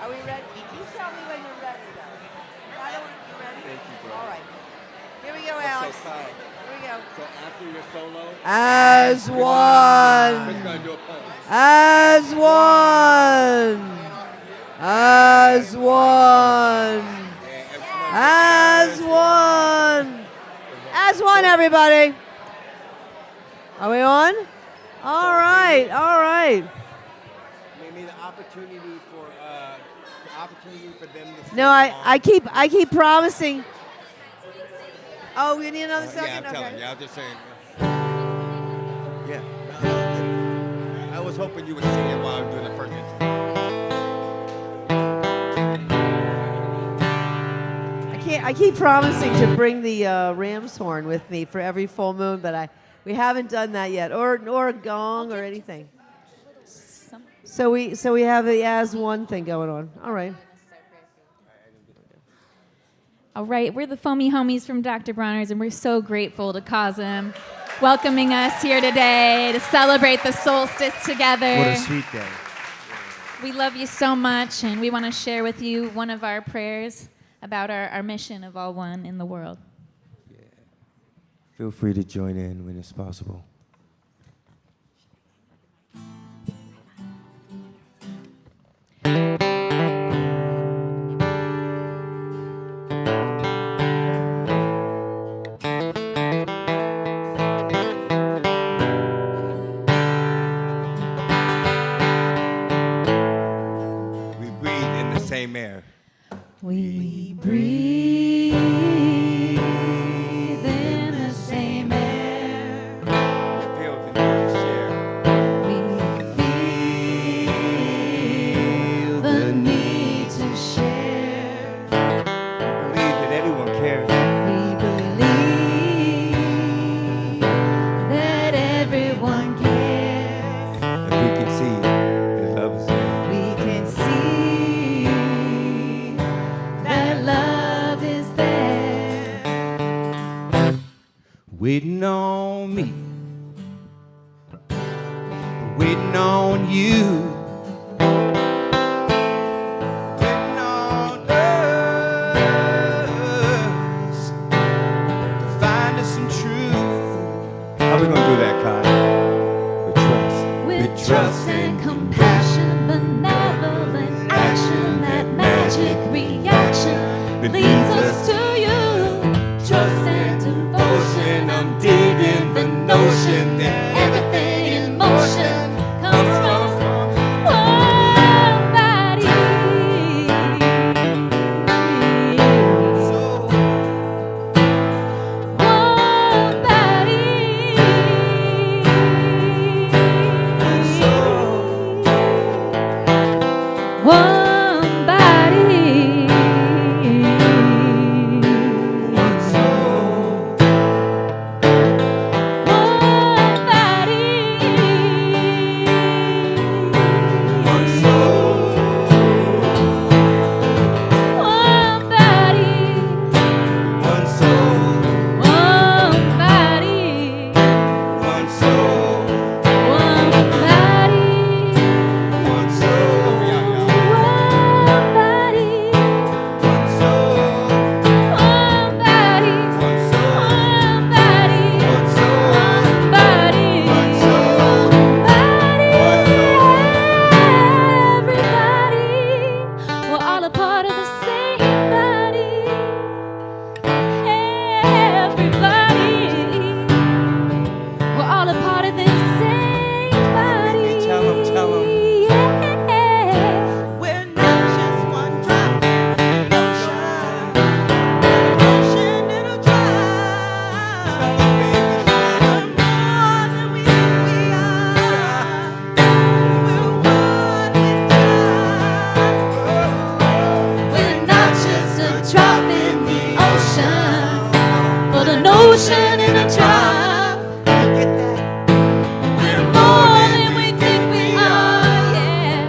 Are we ready? You tell me when you're ready, though. I don't want you ready. Thank you, bro. All right. Here we go, Alex. So fine. Here we go. So after your solo, As Chris one. going to do a pose. As one. As one. As one. As one, everybody. Are we on? All right. All right. Maybe the opportunity for them to No, I keep promising. Oh, we need another second? Yeah, I'm telling Okay. you. I was just saying. Yeah. I was hoping you would sing it while I was doing the first intro. I keep promising to bring the ram's horn with me for every full moon, but we haven't done that yet, or a gong or anything. So we have the as one thing going on. All right. All right, we're the Foamy Homies from Dr. Bronner's, and we're so grateful to CoSM welcoming us here today to celebrate the solstice together. What a sweet day. We love you so much, and we want to share with you one of our prayers about our mission of all one in the world. Feel free to join in when it's possible. on me, waiting on you. Waiting on us to find us some truth. How we gonna do that, Kai? With trust. With trust and compassion, benevolent action, that magic reaction leads us to you. Trust and devotion, I'm digging the notion that everything in motion comes from one body. One body. One body. One soul. One body. One soul. One body. One soul, One body. one soul, One body. one soul. One body. One soul, One body. one soul, One body. one soul, One body. one soul. Body. Everybody. We're all a part of the same body. Everybody. We're all a part of this same body. Tell 'em, tell 'em. Yeah. We're not just one drop in the ocean. We're an ocean in a drop. We're more than we think we are. We're one with God. We're not just a drop in the ocean, but an ocean in a drop. We're more than we think we are, yeah.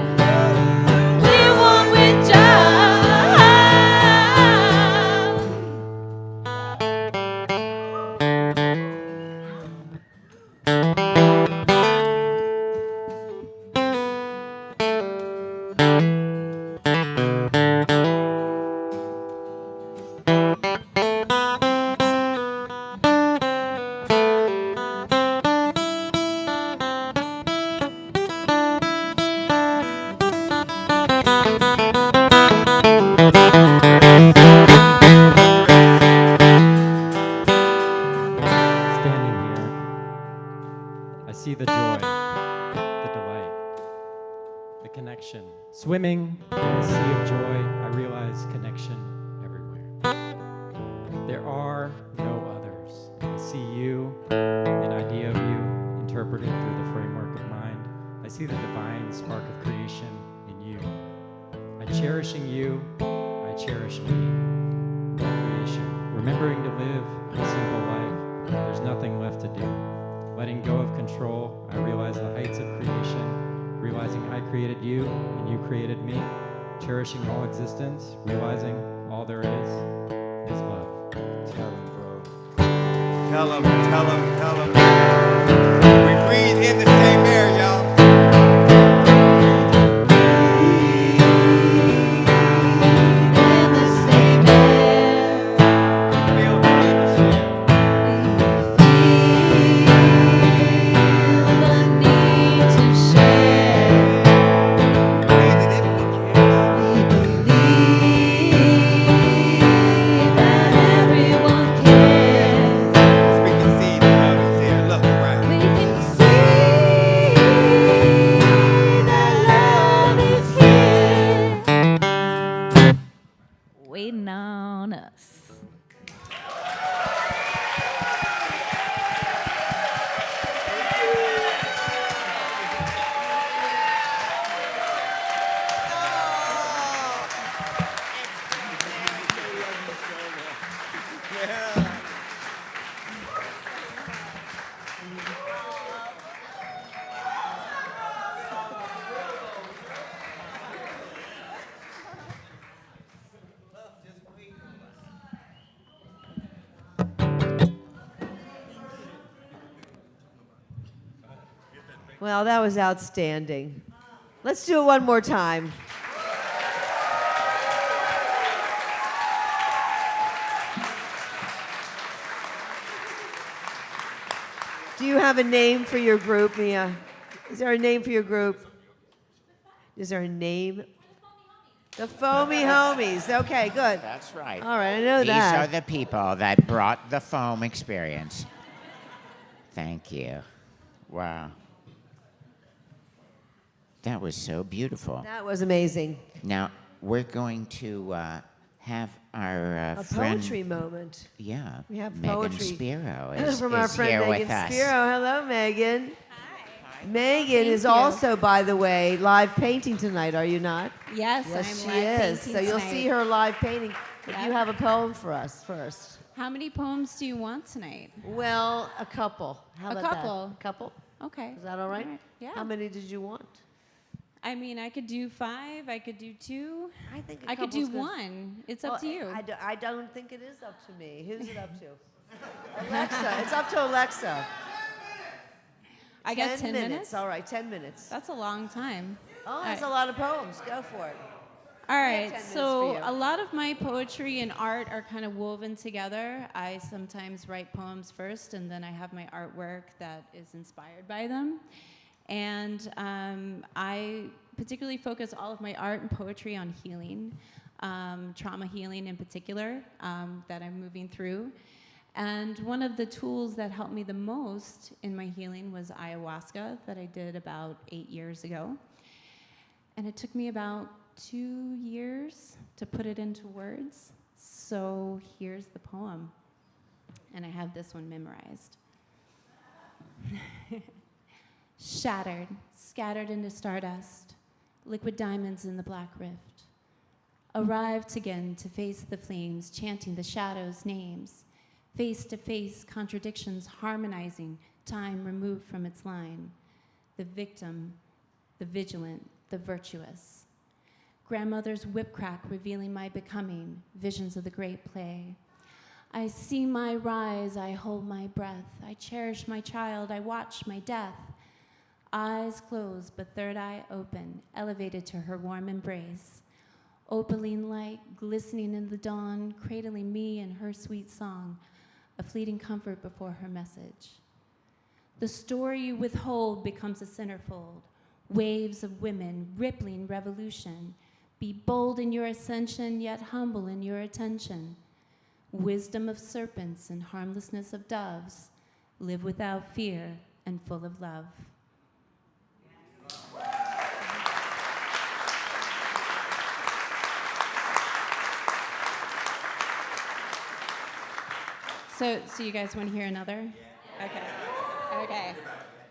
We're one with God. Standing here, I see the joy, the delight, the connection. Swimming in the sea of joy, I realize connection everywhere. There are no others. I see you, an idea of you, interpreted through the framework of mind. I see the divine spark of creation in you. I cherishing you, I cherish me, creation. Remembering to live a simple life, there's nothing left to do. Letting go of control, I realize the heights of creation, realizing I created you and you created me, cherishing all existence, realizing all there is love. Tell 'em, bro. Tell 'em, tell 'em, tell 'em. We breathe in the same air, y'all. In the same air, Feel the need to share. feel the need to share. Believe that everyone cares. We believe that everyone cares. We can see the love is here. Look, right. We Well, that was outstanding. Let's do it one more time. Do you have a name for your group, Mia? Is there a name for your group? Is there a name? The Foamy Homies. Okay, good. That's right. All right, I know These that. are the people that brought the foam experience. Thank you. Wow. That was so beautiful. That was amazing. Now, we're going to have our A friend... poetry moment. Yeah. We have Megan poetry Spiro is, from our is friend here Megan with us. Spiro. Hello, Megan. Hi. Megan is you. also, by the way, live painting tonight, are you not? Yes, Yes, I'm she live is. painting So you'll tonight. see her live painting. But Yeah. you have a poem for us first. How many poems do you want tonight? Well, a couple. How A about that? couple. A couple? Okay. Is that all right? Yeah. How many did you want? I mean, I could do 5. I could do 2. I think I could do couple's good. 1. It's up to you. I don't think it is up to me. Who's it up to? Alexa. It's up to Alexa. I got 10 minutes. All right, 10 minutes. That's a long time. Oh, that's All a lot of poems. Go for it. All have right, 10 minutes so for you. a lot of my poetry and art are kind of woven together. I sometimes write poems first, and then I have my artwork that is inspired by them. And I particularly focus all of my art and poetry on healing, trauma healing in particular, that I'm moving through. And one of the tools that helped me the most in my healing was ayahuasca that I did about 8 years ago. And it took me about 2 years to put it into words. So here's the poem. And I have this one memorized. Shattered, scattered into stardust, liquid diamonds in the black rift. Arrived again to face the flames, chanting the shadows' names. Face to face, contradictions harmonizing, time removed from its line. The victim, the vigilant, the virtuous. Grandmother's whip crack revealing my becoming, visions of the great play. I see my rise, I hold my breath. I cherish my child, I watch my death. Eyes closed, but third eye open, elevated to her warm embrace. Opaline light, glistening in the dawn, cradling me in her sweet song, a fleeting comfort before her message. The story you withhold becomes a centerfold, waves of women, rippling revolution. Be bold in your ascension, yet humble in your attention. Wisdom of serpents and harmlessness of doves. Live without fear and full of love. So you guys want to hear another? Yeah. Okay.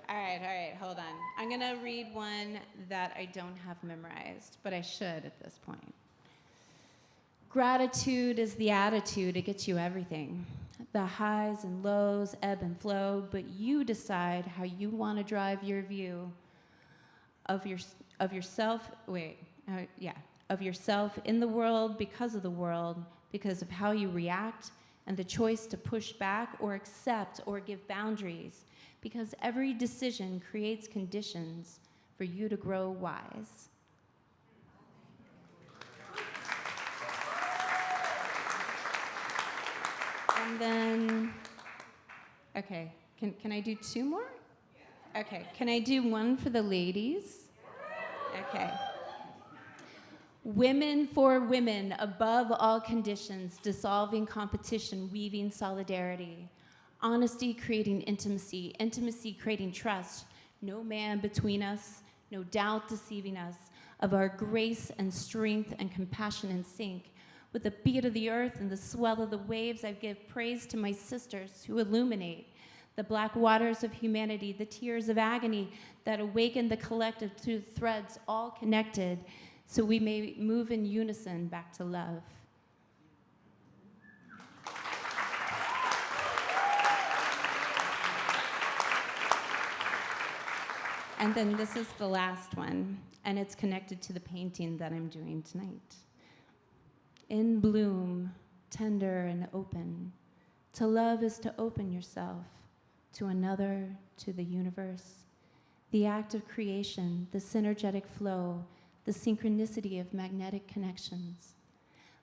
All right, hold on. I'm going to read one that I don't have memorized, but I should at this point. Gratitude is the attitude, it gets you everything. The highs and lows ebb and flow, but you decide how you want to drive your view of yourself in the world, because of how you react, and the choice to push back or accept or give boundaries, because every decision creates conditions for you to grow wise. And then, okay, can I do 2 more? Okay, can I do one for the ladies? Okay. Women for women, above all conditions, dissolving competition, weaving solidarity. Honesty creating intimacy, intimacy creating trust. No man between us, no doubt deceiving us. Of our grace and strength and compassion in sync. With the beat of the earth and the swell of the waves, I give praise to my sisters who illuminate the black waters of humanity, the tears of agony that awaken the collective to threads all connected, so we may move in unison back to love. And then this is the last one, and it's connected to the painting that I'm doing tonight. In bloom, tender and open. To love is to open yourself to another, to the universe. the act of creation, the synergetic flow, the synchronicity of magnetic connections.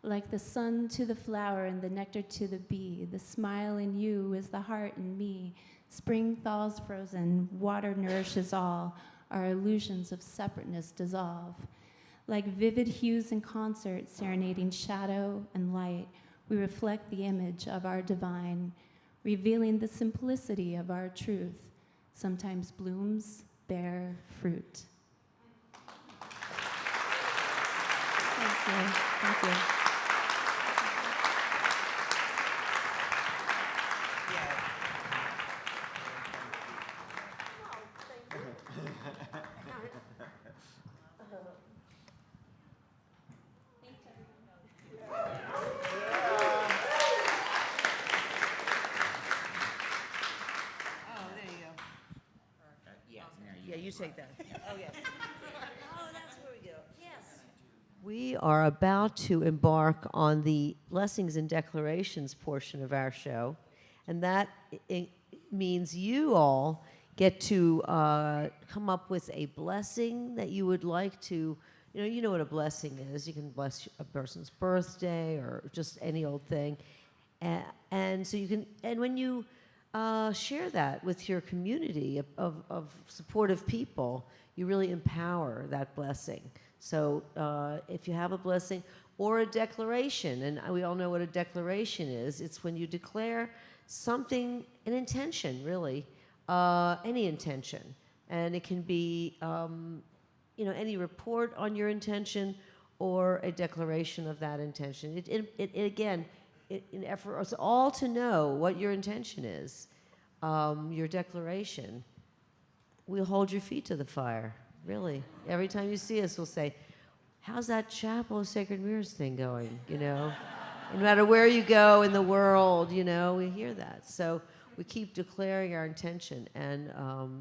Like the sun to the flower and the nectar to the bee, the smile in you is the heart in me. Spring thaws frozen, water nourishes all, our illusions of separateness dissolve. Like vivid hues in concert, serenading shadow and light, we reflect the image of our divine, revealing the simplicity of our truth. Sometimes blooms bear fruit. Thank you. Thank you. Yeah, you take that. Oh, yes. Oh, that's where we go. Yes. We are about to embark on the blessings and declarations portion of our show, and that means you all get to come up with a blessing that you would like to, you know what a blessing is. You can bless a person's birthday or just any old thing, and so you can, and when you share that with your community of supportive people, you really empower that blessing. So if you have a blessing or a declaration, and we all know what a declaration is, it's when you declare something, an intention, really, any intention. And it can be, any report on your intention or a declaration of that intention. For us all to know what your intention is, your declaration, we'll hold your feet to the fire, really. Every time you see us, we'll say, how's that Chapel of Sacred Mirrors thing going, No matter where you go in the world, we hear that. So we keep declaring our intention, and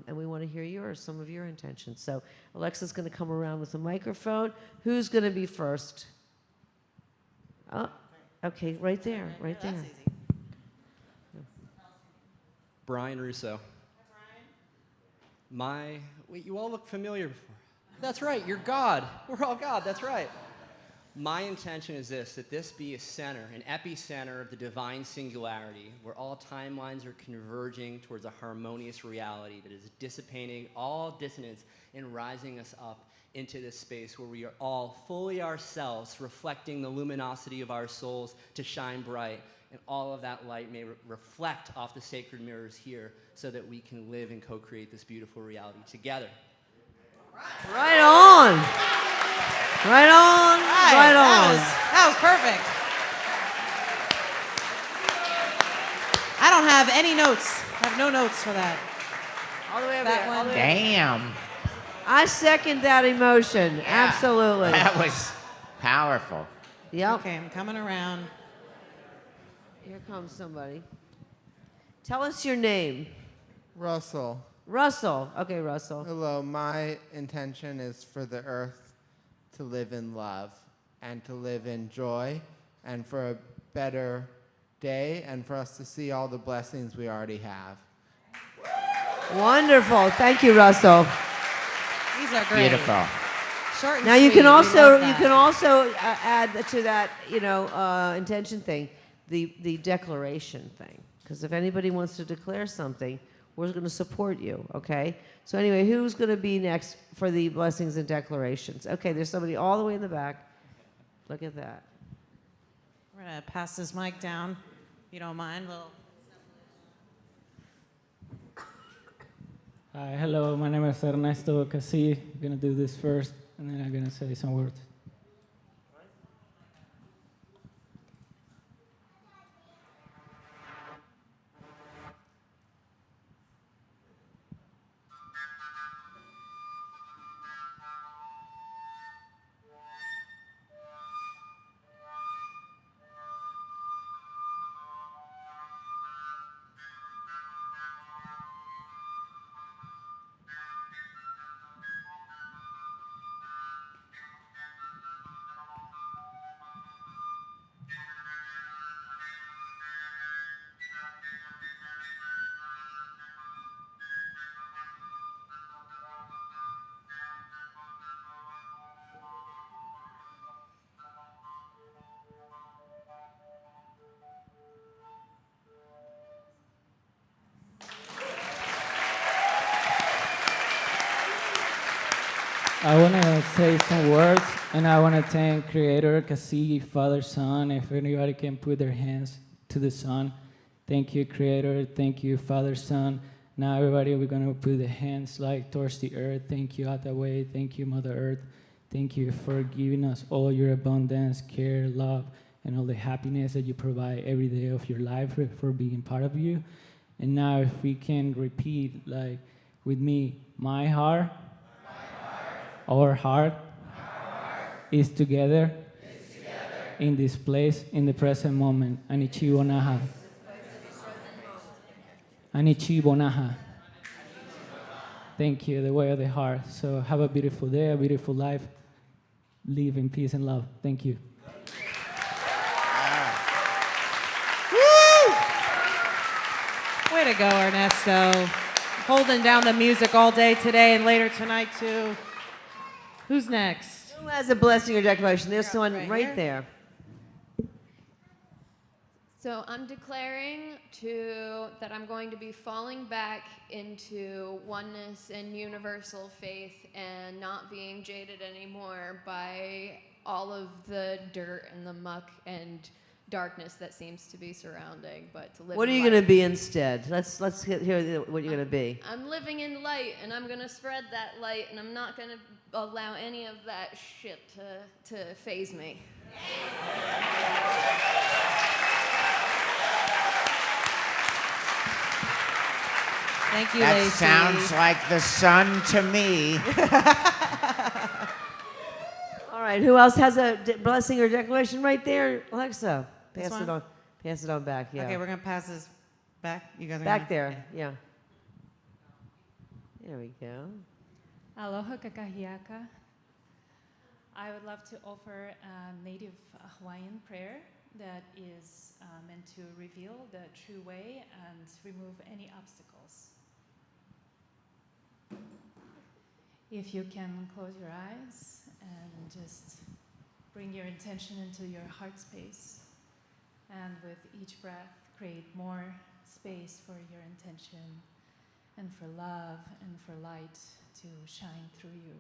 we want to hear some of your intentions. So Alexa's going to come around with a microphone. Who's going to be first? Oh. Okay, right there, right there. Brian Russo. Wait, you all look familiar before. That's right, you're God. We're all God, that's right. My intention is that this be a center, an epicenter of the divine singularity, where all timelines are converging towards a harmonious reality that is dissipating all dissonance and rising us up into this space where we are all fully ourselves, reflecting the luminosity of our souls to shine bright, and all of that light may reflect off the sacred mirrors here so that we can live and co-create this beautiful reality together. Right on. Right on. Right on. That was perfect. I don't have any notes. I have no notes for that. All the way over That there. one. All the way Damn. I second that emotion. Yeah. Absolutely. That was powerful. Yep. Okay, I'm coming around. Here comes somebody. Tell us your name. Russell. Russell. Okay, Russell. Hello. My intention is for the earth to live in love and to live in joy and for a better day and for us to see all the blessings we already have. Wonderful. Thank you, Russell. These are great. Beautiful. Short and Now you sweet. can We also love you that. can also add to that intention thing the declaration thing, because if anybody wants to declare something, we're going to support you. Okay. So anyway, who's going to be next for the blessings and declarations? Okay, there's somebody all the way in the back. Look at that. We're gonna pass this mic down, if you don't mind. Hi, hello, my name is Ernesto Casi. I'm going to do this first, and then I'm going to say some words. I want to say some words, and I want to thank Creator, Kasi, Father, Son. If anybody can put their hands to the Son. Thank you, Creator. Thank you, Father, Son. Now, everybody, we're going to put the hands like towards the earth. Thank you, Ataway. Thank you, Mother Earth. Thank you for giving us all your abundance, care, love, and all the happiness that you provide every day of your life for being part of you. And now, if we can repeat, like, with me, my heart. Our heart is together in this place, in the present moment. Anichibonaha. Anichibonaha. Thank you, the way of the heart. So have a beautiful day, a beautiful life. Live in peace and love. Thank you. Way to go, Ernesto. Holding down the music all day today and later tonight, too. Who's next? Who has a blessing or declaration? There's someone right here. there. So I'm declaring that I'm going to be falling back into oneness and universal faith and not being jaded anymore by all of the dirt and the muck and darkness that seems to be surrounding, but to live What are in you light. going to be instead? Let's hear what you're going to be. I'm living in light, and I'm going to spread that light, and I'm not going to allow any of that shit to faze me. Thank you, That Lacey. sounds like the sun to me. All right, who else has a blessing or declaration right there? Alexa, This pass it one? on. Pass it on back, yeah. Okay, we're going to pass this back. You guys are Back gonna- there, yeah. There we go. Aloha kakahiaka. I would love to offer a native Hawaiian prayer that is meant to reveal the true way and remove any obstacles. If you can close your eyes and just bring your intention into your heart space, and with each breath, create more space for your intention and for love and for light to shine through you.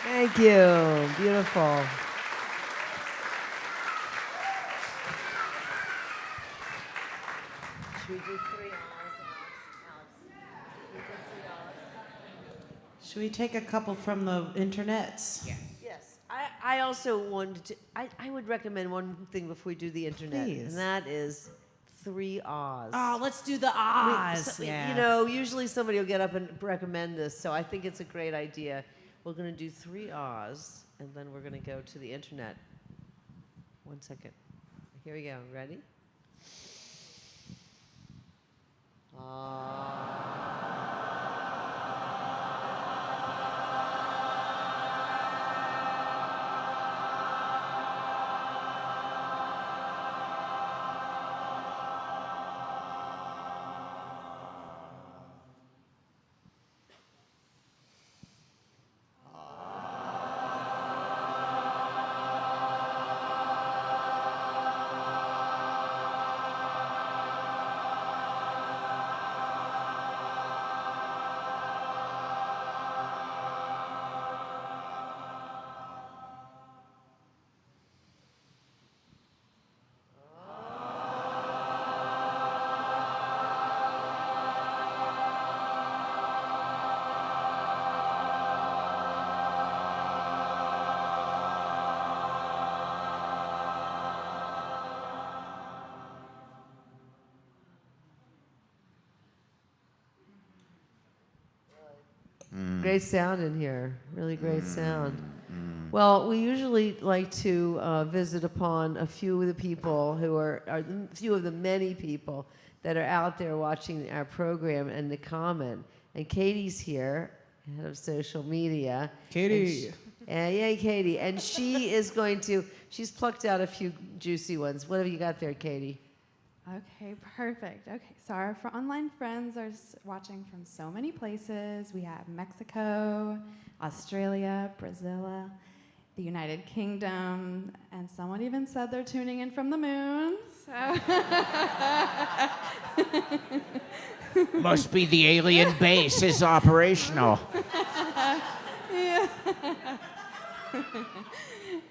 Thank you. Beautiful. Should we do 3 hours, Alex? Should we do 3 hours? Should we take a couple from the internets? Yes. I also wanted to, I would recommend one thing before we do the internet, Please. and that is 3 Oz. Oh, let's do the Oz. Yeah. You know, usually somebody will get up and recommend this, so I think it's a great idea. We're going to do 3 Oz, and then we're going to go to the internet. 1 second. Here we go. Ready? great sound in here. Really great sound. Well, we usually like to visit upon a few of the people who are a few of the many people that are out there watching our program and to comment. And Katie's here, head of social media. Katie. Yay, Katie. And she is going to, she's plucked out a few juicy ones. What have you got there, Katie? Okay, perfect. Okay, so our online friends are watching from so many places. We have Mexico, Australia, Brazil, the United Kingdom, and someone even said they're tuning in from the moon. So Must be the alien base is operational. Yeah.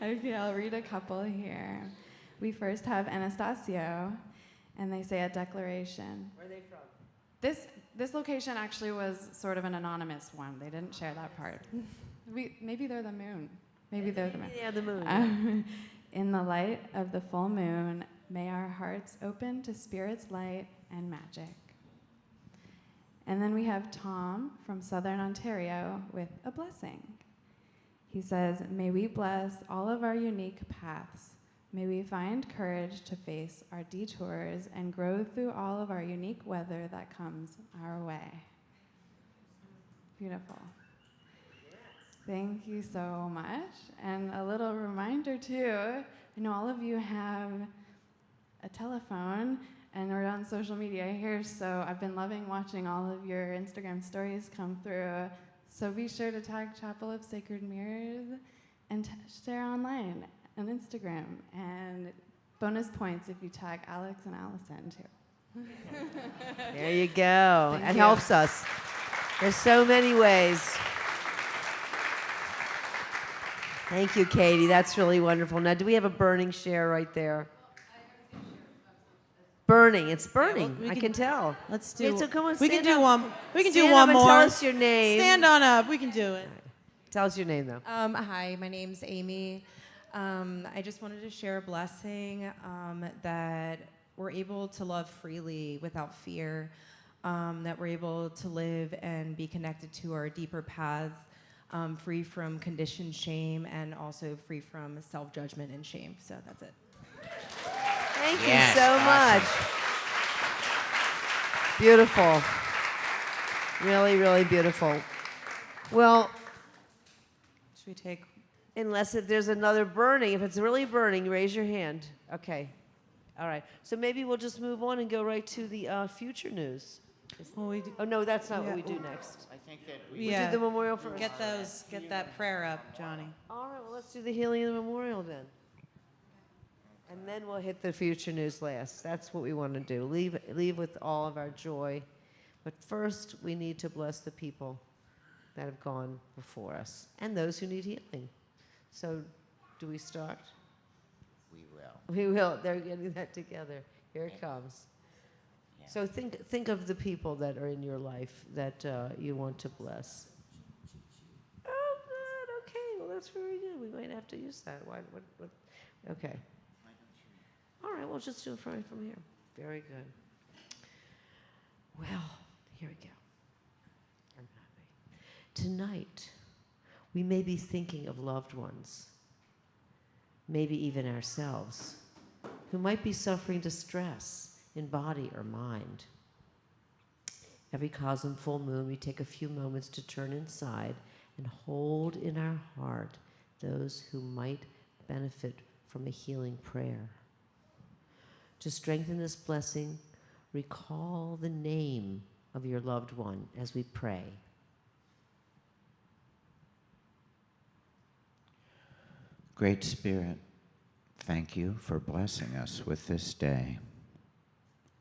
Okay, I'll read a couple here. We first have Anastasio, and they say a declaration. Where are they from? This location actually was sort of an anonymous one. They didn't share that part. Maybe they're the moon. Maybe they're the moon. Yeah, the moon. In the light of the full moon, may our hearts open to Spirit's light and magic. And then we have Tom from Southern Ontario with a blessing. He says, may we bless all of our unique paths. May we find courage to face our detours and grow through all of our unique weather that comes our way. Beautiful. Thank you so much. And a little reminder too, I know all of you have a telephone and we're on social media here, so I've been loving watching all of your Instagram stories come through. So be sure to tag Chapel of Sacred Mirrors and share online on Instagram. And bonus points if you tag Alex and Allyson too. There you go. Thank It you. helps us. There's so many ways. Thank you, Katie. That's really wonderful. Now, do we have a burning share right there? Burning. It's burning. we I can- can tell. Let's do. Okay, so come on, we can stand do up. one. We can do Stand one up and more. tell us your name. Stand on up. We can do it. Tell us your name, though. Hi, my name's Amy. I just wanted to share a blessing that we're able to love freely without fear, that we're able to live and be connected to our deeper paths, free from conditioned shame and also free from self-judgment and shame. So that's it. Thank Yes, you so awesome. much. Beautiful. Really, really beautiful. Well, should we take? Unless there's another burning. If it's really burning, raise your hand. Okay. All right. So maybe we'll just move on and go right to the future news. Oh no, that's not what we do next. I think that We do the memorial first. Get that prayer up, Johnny. All right. Well, let's do the healing of the memorial then. And then we'll hit the future news last. That's what we want to do. Leave with all of our joy. But first, we need to bless the people that have gone before us and those who need healing. So, do we start? We will. We will. They're getting that together. Here it comes. Yeah. So think of the people that are in your life that you want to bless. Oh, good. Okay. Well, that's very good. We might have to use that. What? Okay. All right. We'll just do it from here. Very good. Well, here we go. I'm happy. Tonight, we may be thinking of loved ones, maybe even ourselves, who might be suffering distress in body or mind. Every CoSM full moon, we take a few moments to turn inside and hold in our heart those who might benefit from a healing prayer. To strengthen this blessing, recall the name of your loved one as we pray. Great Spirit, thank you for blessing us with this day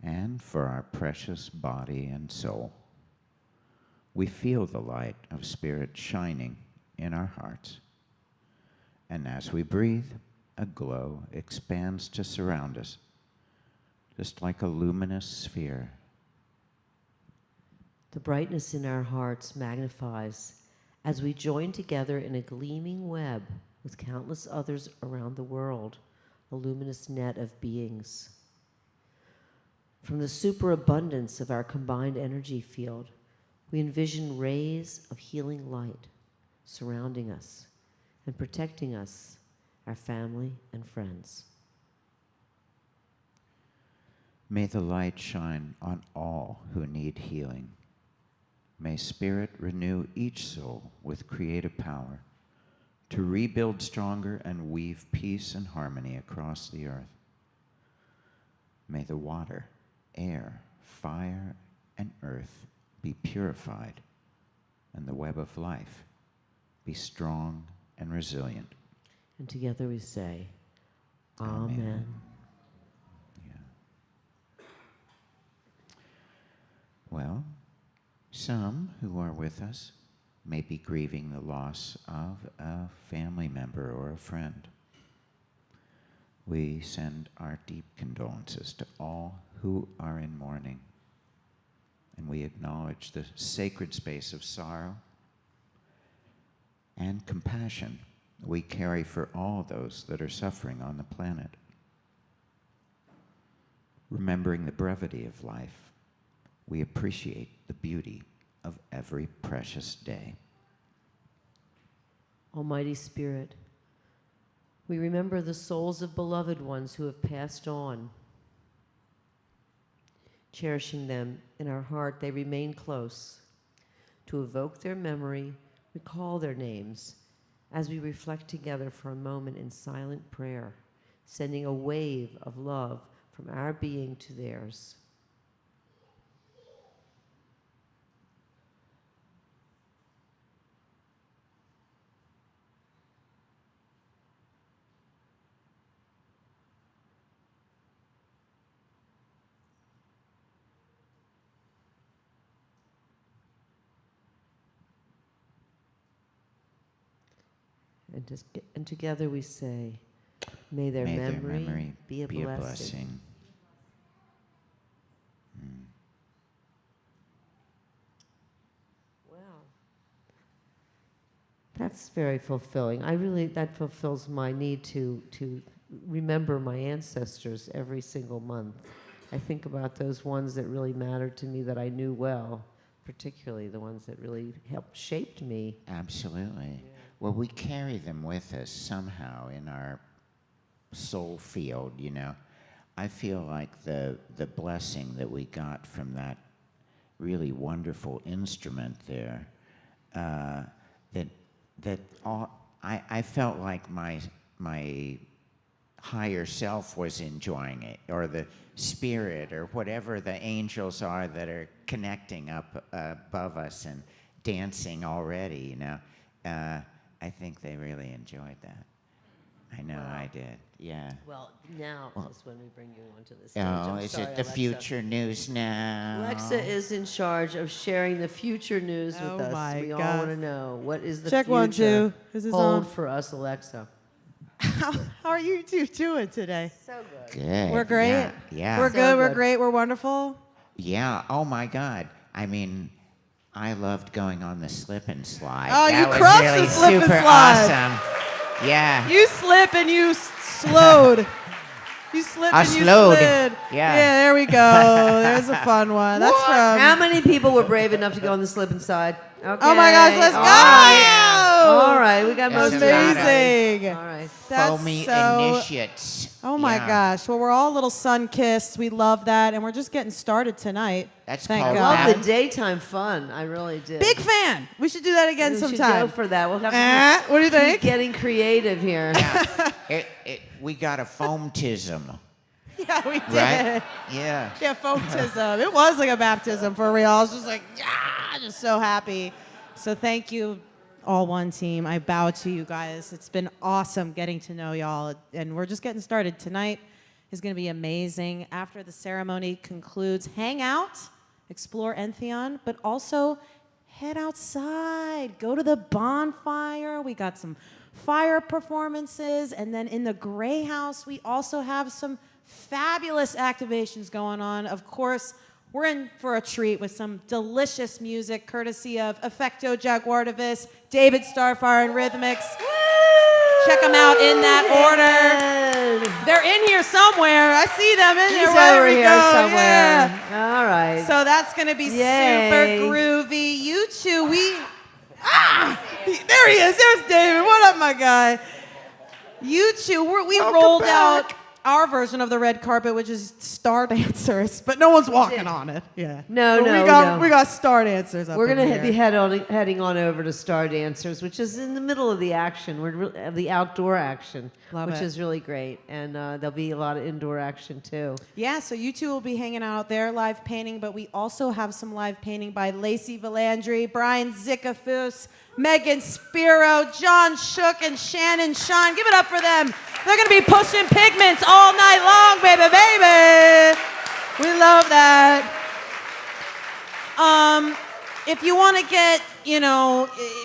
and for our precious body and soul. We feel the light of Spirit shining in our hearts. And as we breathe, a glow expands to surround us, just like a luminous sphere. The brightness in our hearts magnifies as we join together in a gleaming web with countless others around the world, a luminous net of beings. From the superabundance of our combined energy field, we envision rays of healing light surrounding us and protecting us, our family and friends. May the light shine on all who need healing. May Spirit renew each soul with creative power to rebuild stronger and weave peace and harmony across the earth. May the water, air, fire, and earth be purified, and the web of life be strong and resilient. And together we say, Amen. Well, some who are with us may be grieving the loss of a family member or a friend. We send our deep condolences to all who are in mourning, and we acknowledge the sacred space of sorrow and compassion we carry for all those that are suffering on the planet. Remembering the brevity of life, we appreciate the beauty of every precious day. Almighty Spirit, we remember the souls of beloved ones who have passed on. Cherishing them in our heart, they remain close. To evoke their memory, recall their names as we reflect together for a moment in silent prayer, sending a wave of love from our being to theirs. And together we say, may their memory be a blessing. Wow. That's very fulfilling. That fulfills my need to remember my ancestors every single month. I think about those ones that really mattered to me that I knew well, particularly the ones that really helped shaped me. Absolutely. Yeah. Well, we carry them with us somehow in our soul field, you know. I feel like the blessing that we got from that really wonderful instrument there, I felt like my higher self was enjoying it, or the spirit, or whatever the angels are that are connecting up above us and dancing already, you know. I think they really enjoyed that. I know I did, yeah. Well, now is when we bring you onto the stage. Oh, is it the future news now? Alexa is in charge of sharing the future news with us. My we all God. want to know, what is the Check future 1, 2. Is this hold on? for us, Alexa? How are you two doing today? So good. Good. We're great. Yeah. We're good. We're great. We're wonderful. Yeah. Oh my God. I mean, I loved going on the slip and slide. Oh, that you was crushed really the slip and super slide. awesome. Yeah. You slip and you slowed. You slipped I and you slowed. slid. Yeah. Yeah, there we go. There's a fun one. That's from. How many people were brave enough to go on the slip and slide? Okay. Oh my gosh, let's go! All right, we got most of them. Amazing. All right. That's Foamy so. initiates. Oh my Yeah. gosh. Well, we're all a little sun-kissed. We love that, and we're just getting started tonight. That's Thank called God. I love the daytime fun. I really did. Big fan. We should do that again we sometime. should go for that. We'll have to What do you think? keep getting creative here. We got a foamtism. Yeah, we did. Right? Yeah. Yeah, baptism. It was like a baptism for real. I was just like, yeah, just so happy. So thank you, all one team. I bow to you guys. It's been awesome getting to know y'all, and we're just getting started. Tonight is going to be amazing. After the ceremony concludes, hang out, explore Entheon, but also head outside. Go to the bonfire. We got some fire performances, and then in the Gray House, we also have some fabulous activations going on. Of course, we're in for a treat with some delicious music courtesy of Effecto Jaguardivis, David Starfire and Rhythmics. Check them out in that order. They're in here somewhere. I see them in there. He's Where over we here go. somewhere. Yeah. All right. So that's going to be Yay. super groovy. You two, there he is. There's David. What up, my guy? You two, we rolled out our version of the red carpet, which is star dancers, but no one's walking on it. Yeah. No, But we got star dancers up We're in going to here. be heading on over to Star Dancers, which is in the middle of the action. We're the outdoor action, Love which it. is really great. And there'll be a lot of indoor action, too. Yeah, so you two will be hanging out there live painting, but we also have some live painting by Lacey Valandri, Brian Zickafus, Megan Spiro, John Shook, and Shannon Sean. Give it up for them. They're going to be pushing pigments all night long, baby, baby. We love that. If you want to get,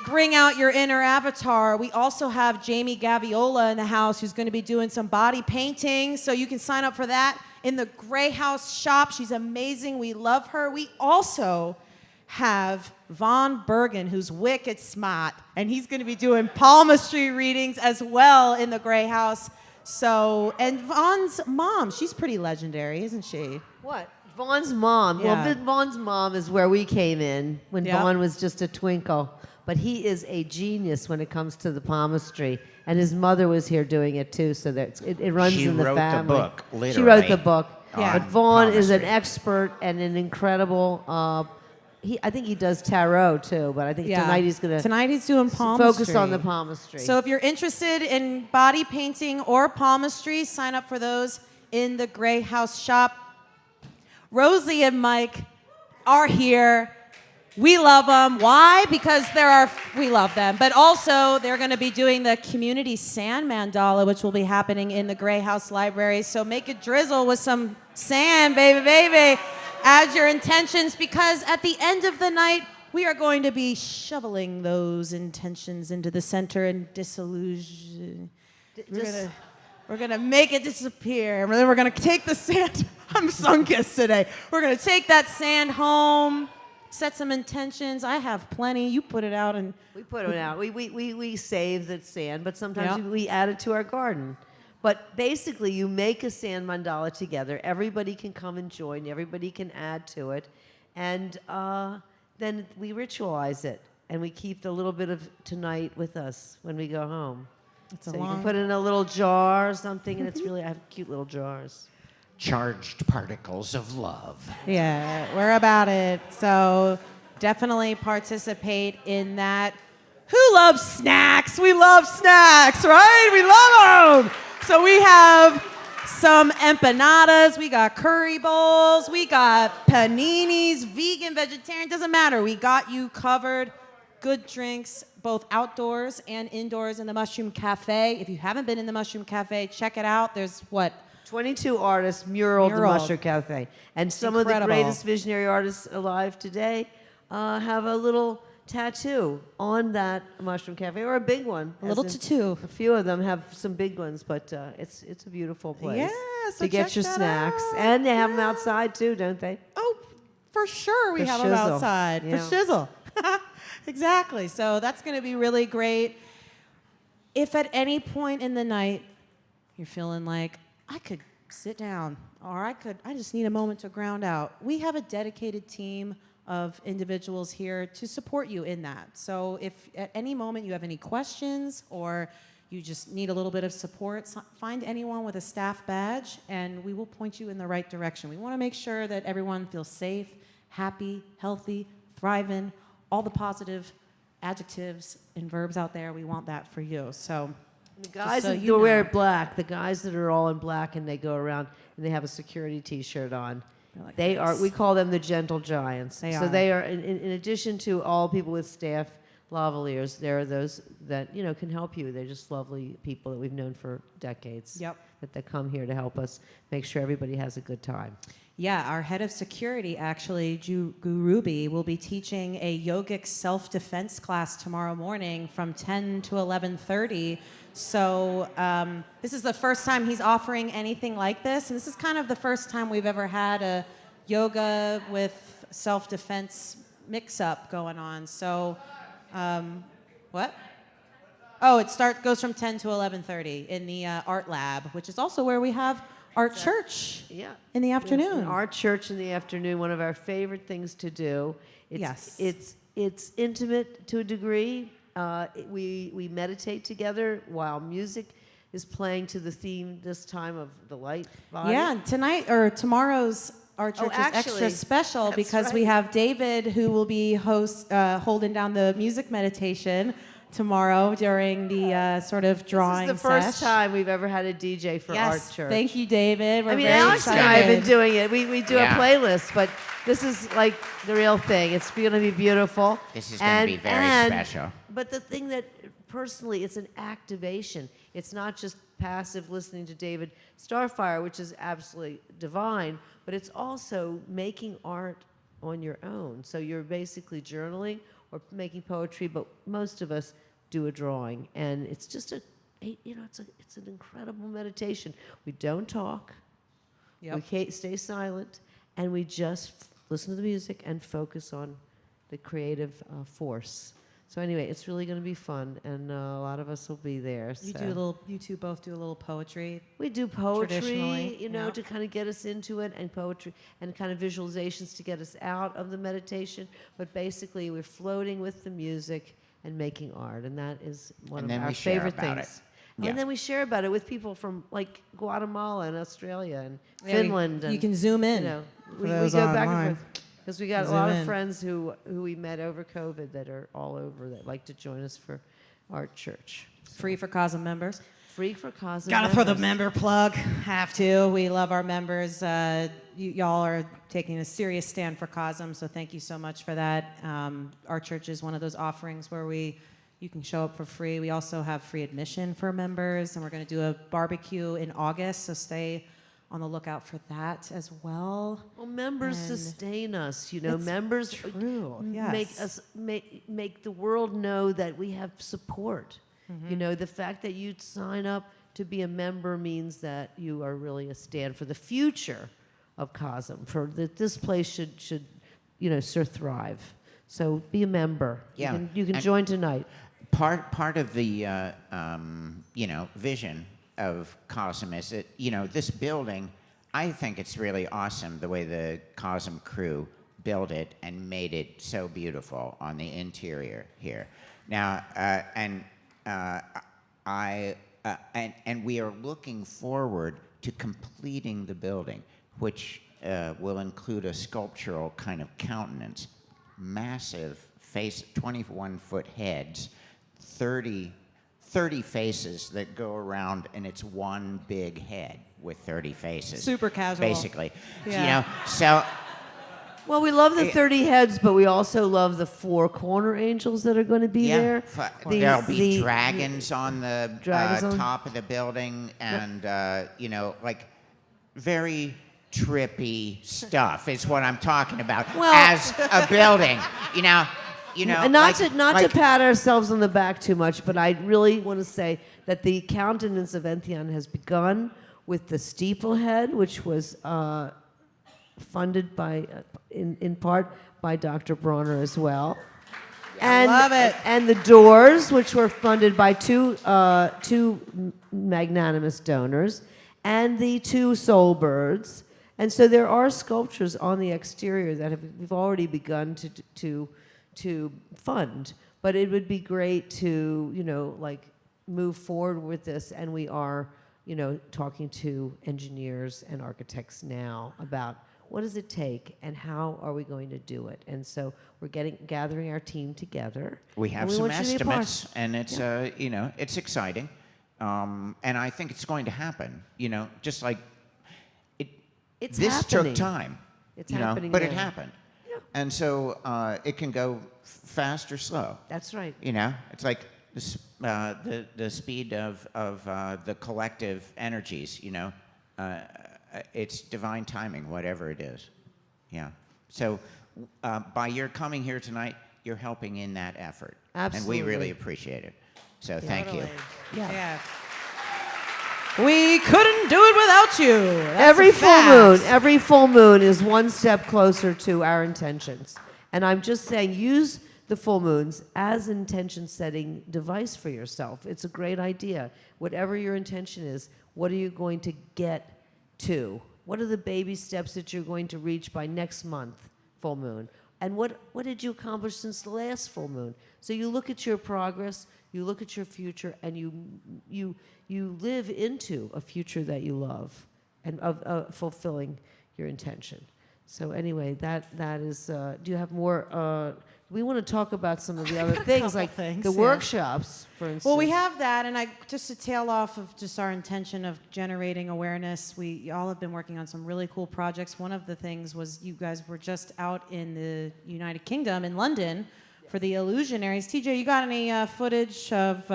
bring out your inner avatar, we also have Jamie Gaviola in the house who's going to be doing some body painting. So you can sign up for that in the Gray House shop. She's amazing. We love her. We also have Von Bergen, who's wicked smart, and he's going to be doing palmistry readings as well in the Gray House. So, and Von's mom, she's pretty legendary, isn't she? What? Vaughn's mom. Yeah. Well, Vaughn's mom is where we came in when Yeah. Vaughn was just a twinkle. But he is a genius when it comes to the palmistry. And his mother was here doing it too, so that it runs She in the wrote the family. book, She literally, wrote the book. on But Vaughn is an palmistry. expert and an incredible. I think he does tarot too, but I think tonight he's going to Tonight he's doing palmistry. focus on the palmistry. So if you're interested in body painting or palmistry, sign up for those in the Gray House shop. Rosie and Mike are here. We love them. Why? Because we love them. But also, they're going to be doing the community sand mandala, which will be happening in the Gray House Library. So make it drizzle with some sand, baby, baby. Add your intentions, because at the end of the night, we are going to be shoveling those intentions into the center and disillusion. We're gonna make it disappear, and then we're gonna take the sand. I'm sun-kissed today. We're gonna take that sand home, set some intentions. I have plenty. You put it out, and we put it out. We save the sand, but sometimes Yeah. we add it to our garden. But basically, you make a sand mandala together. Everybody can come and join. Everybody can add to it. And then we ritualize it. And we keep the little bit of tonight with us when we go home. So you can put it in a little jar or something. And it's really, I have cute little jars. Charged particles of love. yeah, we're about it. So definitely participate in that. Who loves snacks? We love snacks, right? We love them. So we have some empanadas, we got curry bowls, we got paninis, vegan, vegetarian, doesn't matter. We got you covered. Good drinks, both outdoors and indoors in the Mushroom Cafe. If you haven't been in the Mushroom Cafe, check it out. There's 22 artists muraled the Mushroom Cafe. And some of the Incredible. greatest visionary artists alive today have a little tattoo on that Mushroom Cafe, or a big one. A little tattoo. A few of them have some big ones, but it's a beautiful place Yeah, so to get check your that snacks. out. And they have them outside too, don't they? Oh, for sure we For have them shizzle. outside. Yeah. For shizzle. Exactly. So that's going to be really great. If at any point in the night you're feeling like, I could sit down, or I just need a moment to ground out, we have a dedicated team of individuals here to support you in that. So if at any moment you have any questions, or you just need a little bit of support, find anyone with a staff badge and we will point you in the right direction. We want to make sure that everyone feels safe, happy, healthy, thriving, all the positive adjectives and verbs out there. We want that for you. So The guys so that you wear know. black, the guys that are all in black and they go around and they have a security T-shirt on. Like they this. are. We call them the gentle giants. They so are. they are. In addition to all people with staff lavaliers, there are those that can help you. They're just lovely people that we've known for decades. Yep. That they come here to help us make sure everybody has a good time. Yeah, our head of security, actually, Gurubi, will be teaching a yogic self-defense class tomorrow morning from 10 to 11:30. So this is the first time he's offering anything like this, and this is kind of the first time we've ever had a yoga with self-defense mix-up going on. So, what? Oh, goes from 10 to 11:30 in the art lab, which is also where we have art church in the afternoon. Art church in the afternoon, one of our favorite things to do. It's intimate to a degree. We meditate together while music is playing to the theme this time of the light body. Yeah, tomorrow's Art Church is extra special because we have David who will be holding down the music meditation tomorrow during the sort of drawing This is the first time we've ever had a DJ for Art Church. Thank you, David. We're very Alex excited. and I have been doing it. We do a playlist, but this is like the real thing. It's going to be beautiful. This is going to be very special. But the thing that, personally, it's an activation. It's not just passive listening to David Starfire, which is absolutely divine, but it's also making art on your own. So you're basically journaling or making poetry, but most of us do a drawing, and it's just it's an incredible meditation. We don't talk, we stay silent, and we just listen to the music and focus on the creative force. So anyway, it's really going to be fun, and a lot of us will be there. You two both do a little poetry. We do poetry, traditionally, to kind of get us into it, and poetry and kind of visualizations to get us out of the meditation. But basically, we're floating with the music and making art, and that is one of our favorite things. Yeah. And then we share about it with people from like Guatemala and Australia and Finland. You can zoom in. We go back and forth. Because we got a lot of friends who we met over COVID that are all over that like to join us for Art Church. Free for CoSM members. Free for CoSM Gotta members. throw the member plug. Have to. We love our members. Y'all are taking a serious stand for CoSM, so thank you so much for that. Our church is one of those offerings where you can show up for free. We also have free admission for members, and we're going to do a barbecue in August, so stay on the lookout for that as well. Well, members sustain us, It's members true. make us make the world know that we have support. The fact that you sign up to be a member means that you are really a stand for the future of CoSM, for that this place should thrive. So be a member. Yeah. You can join tonight. Part of the vision of CoSM is that, this building, I think it's really awesome the way the CoSM crew built it and made it so beautiful on the interior here. Now, and we are looking forward to completing the building, which will include a sculptural kind of countenance, massive face, 21-foot heads, 30 faces that go around, and it's one big head with 30 faces. Super casual. Basically. Yeah. Well, we love the 30 heads, but we also love the 4 corner angels that are going to be there. There'll be dragons on the top of the building, and very trippy stuff is what I'm talking about. As a building, And not to pat ourselves on the back too much, but I really want to say that the countenance of Entheon has begun with the steeplehead, which was funded by, in part, by Dr. Bronner as well. And, love it. And the doors, which were funded by two magnanimous donors, and the 2 soul birds. And so there are sculptures on the exterior that we've already begun to fund, but it would be great to move forward with this, and we are talking to engineers and architects now about what does it take and how are we going to do it. And so we're gathering our team together. We have some estimates, and it's it's exciting, and I think it's going to happen. Just like it's this happening. took time. It's happening, but it now. happened. And so it can go fast or slow. That's right. It's like the speed of the collective energies. It's divine timing, whatever it is. Yeah. So by your coming here tonight, you're helping in that effort. Absolutely. And we really appreciate it. So thank you. Yeah. We couldn't do it without you. That's Every full moon is one step closer to our intentions. And I'm just saying, use the full moons as an intention setting device for yourself. It's a great idea. Whatever your intention is, what are you going to get to? What are the baby steps that you're going to reach by next month, full moon? And what did you accomplish since the last full moon? So you look at your progress, you look at your future, and you live into a future that you love and of fulfilling your intention. So anyway, that is. Do you have more? We want to talk about some of the other things, like the workshops, for instance. Well, we have that, and just to tail off of just our intention of generating awareness, we all have been working on some really cool projects. One of the things was you guys were just out in the United Kingdom, in London, for the Illusionaries. TJ, you got any footage of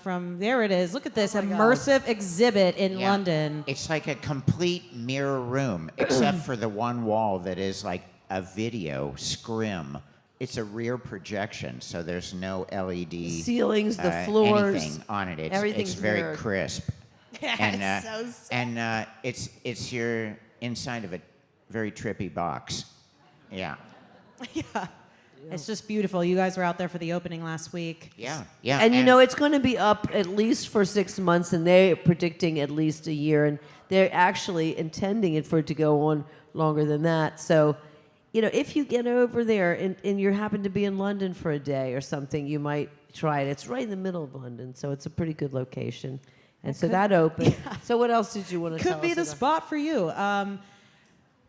from, there it is, look at this, immersive exhibit in London. It's like a complete mirror room, except for the one wall that is like a video scrim. It's a rear projection, so there's no LED. Ceilings, the floors, anything on it. everything's it's very mirrored. crisp. Yeah, and, it's so sick. And it's your inside of a very trippy box. Yeah. Yeah. It's just beautiful. You guys were out there for the opening last week. Yeah. And you know, it's going to be up at least for 6 months, and they're predicting at least a year, and they're actually intending it for it to go on longer than that. So, you know, if you get over there and you happen to be in London for a day or something, you might try it. It's right in the middle of London, so it's a pretty good location. And so that opened. Yeah. So what else did you want to tell us? Could be the spot for you.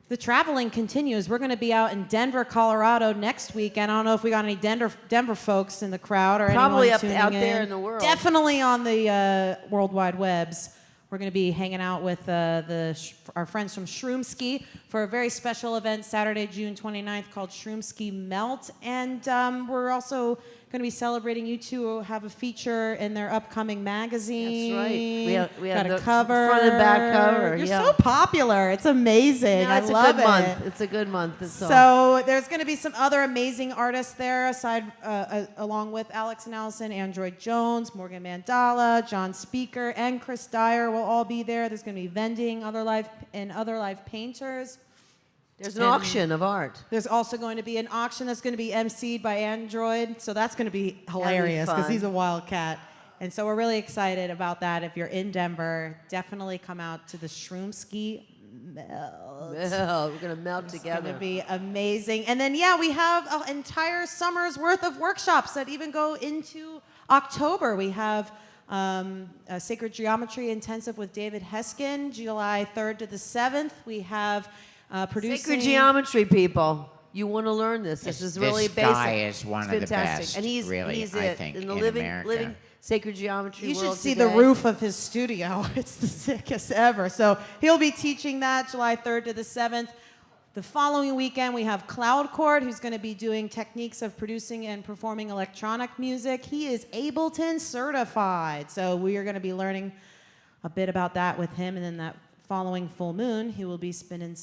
The traveling continues. We're going to be out in Denver, Colorado next week. And I don't know if we got any Denver folks in the crowd or probably anyone up tuning out there in the world. Definitely on the World Wide Webs. We're going to be hanging out with our friends from Shroomski for a very special event Saturday, June 29th called Shroomski Melt. And we're also going to be celebrating you two have a feature in their upcoming magazine. That's right. We got have a the cover. front and back cover. You're so popular. It's amazing. No, it's I love a good it. month. It's a good month. So there's going to be some other amazing artists there, along with Alex and Allyson, Android Jones, Morgan Mandala, John Speaker, and Chris Dyer will all be there. There's going to be vending, other live painters. There's an auction of art. There's also going to be an auction that's going to be emceed by Android, so that's going to be hilarious because he's a wild cat. And so we're really excited about that. If you're in Denver, definitely come out to the Shroomski Melt. We're going to melt together. It's going to be amazing. And then, we have an entire summer's worth of workshops that even go into October. We have a Sacred Geometry Intensive with David Heskin, July 3rd to the 7th. We have producing... Sacred Geometry, people. You want to learn this. This is really basic. This guy is one of the best, and he's I think, in the in America. living Sacred Geometry You world should see today. the roof of his studio. It's the sickest ever. So he'll be teaching that July 3rd to the 7th. The following weekend, we have Cloud Chord, who's going to be doing techniques of producing and performing electronic music. He is Ableton certified. So we are going to be learning a bit about that with him. And then that following full moon, he will be playing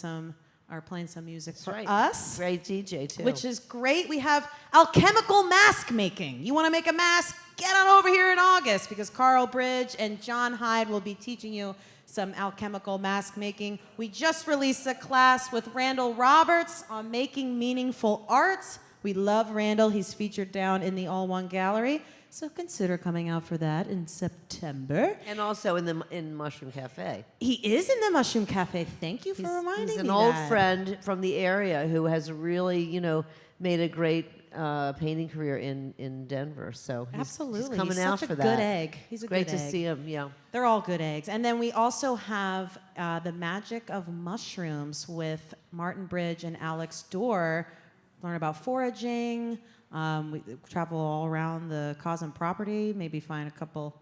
some music for us. Great DJ, too. Which is great. We have alchemical mask making. You want to make a mask? Get on over here in August because Carl Bridge and John Hyde will be teaching you some alchemical mask making. We just released a class with Randall Roberts on making meaningful art. We love Randall. He's featured down in the All One Gallery. So consider coming out for that in September. And also in Mushroom Cafe. He is in the Mushroom Cafe. Thank you for reminding me. He's an old friend from the area who has really, made a great painting career in Denver. So he's coming out for that. Good egg. He's a great good egg. to see him. Yeah, they're all good eggs. And then we also have the magic of mushrooms with Martin Bridge and Alex Dorr. Learn about foraging. We travel all around the CoSM property. Maybe find a couple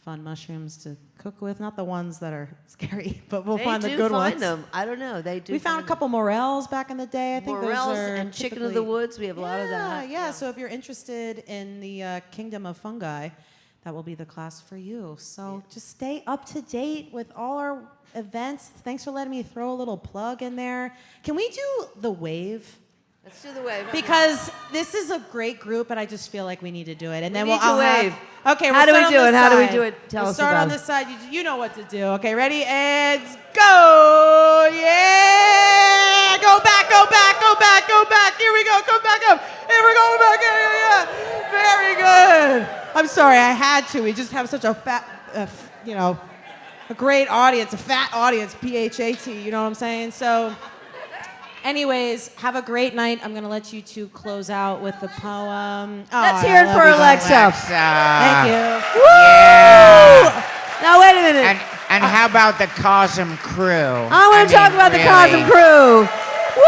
fun mushrooms to cook with. Not the ones that are scary, but we'll find the good ones. They do find them. I don't know. They do. We found a couple morels back in the day. I think morels those are and chicken of the woods. We have a lot of that. Yeah. So if you're interested in the kingdom of fungi, that will be the class for you. So just stay up to date with all our events. Thanks for letting me throw a little plug in there. Can we do the wave? Let's do the wave. Because this is a great group, and I just feel like we need to do it. And then we'll wave. Okay, how do we do it? How do we do it? Tell us start about on this side. You know what to do. Okay, ready? And go! Yeah! Go back, go back, go back, go back. Here we go. Come back up. Here and we're going back in. Yeah. Very good. I'm sorry, I had to. We just have such a fat, a great audience, a fat audience, P-H-A-T, you know what I'm saying? So, anyways, have a great night. I'm going to let you two close out with the poem. Let's hear it for Alexa. Thank you. Woo! Now, wait a minute. And how about the CoSM crew? I want to talk about really. the CoSM crew. Woo!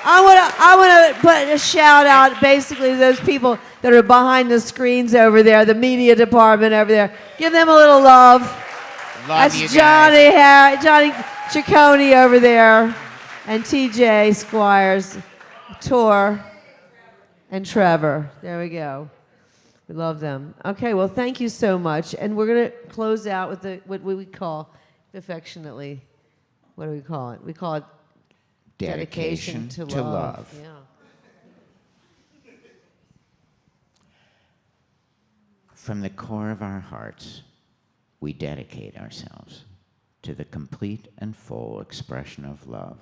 I want to put a shout out basically to those people that are behind the screens over there, the media department over there. Give them a little love. That's you Johnny Ciccone over there, and TJ Squires, Tor, and Trevor. There we go. We love them. Okay, well, thank you so much. And we're going to close out with what we call, affectionately, what do we call it? We call it dedication to love. Yeah. From the core of our hearts, we dedicate ourselves to the complete and full expression of love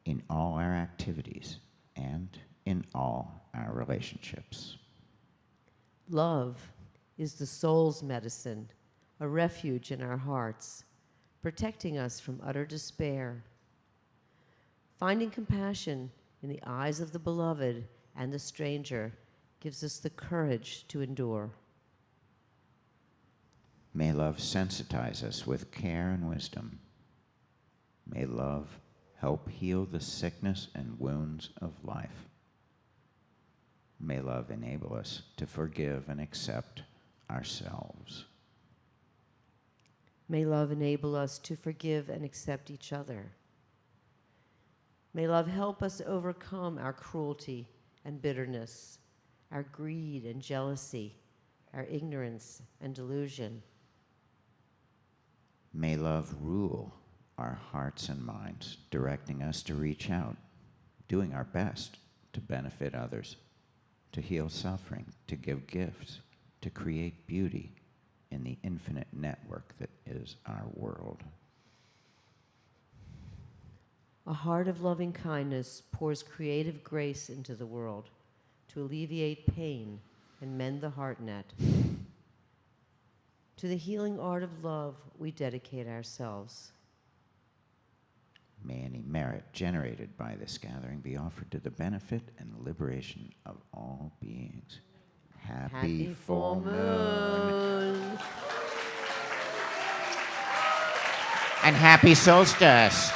in all our activities and in all our relationships. Love is the soul's medicine, a refuge in our hearts, protecting us from utter despair. Finding compassion in the eyes of the beloved and the stranger gives us the courage to endure. May love sensitize us with care and wisdom. May love help heal the sickness and wounds of life. May love enable us to forgive and accept ourselves. May love enable us to forgive and accept each other. May love help us overcome our cruelty and bitterness, our greed and jealousy, our ignorance and delusion. May love rule our hearts and minds, directing us to reach out, doing our best to benefit others, to heal suffering, to give gifts, to create beauty in the infinite network that is our world. A heart of loving kindness pours creative grace into the world to alleviate pain and mend the heart net. To the healing art of love, we dedicate ourselves. May any merit generated by this gathering be offered to the benefit and liberation of all beings. Happy full moon. And happy solstice.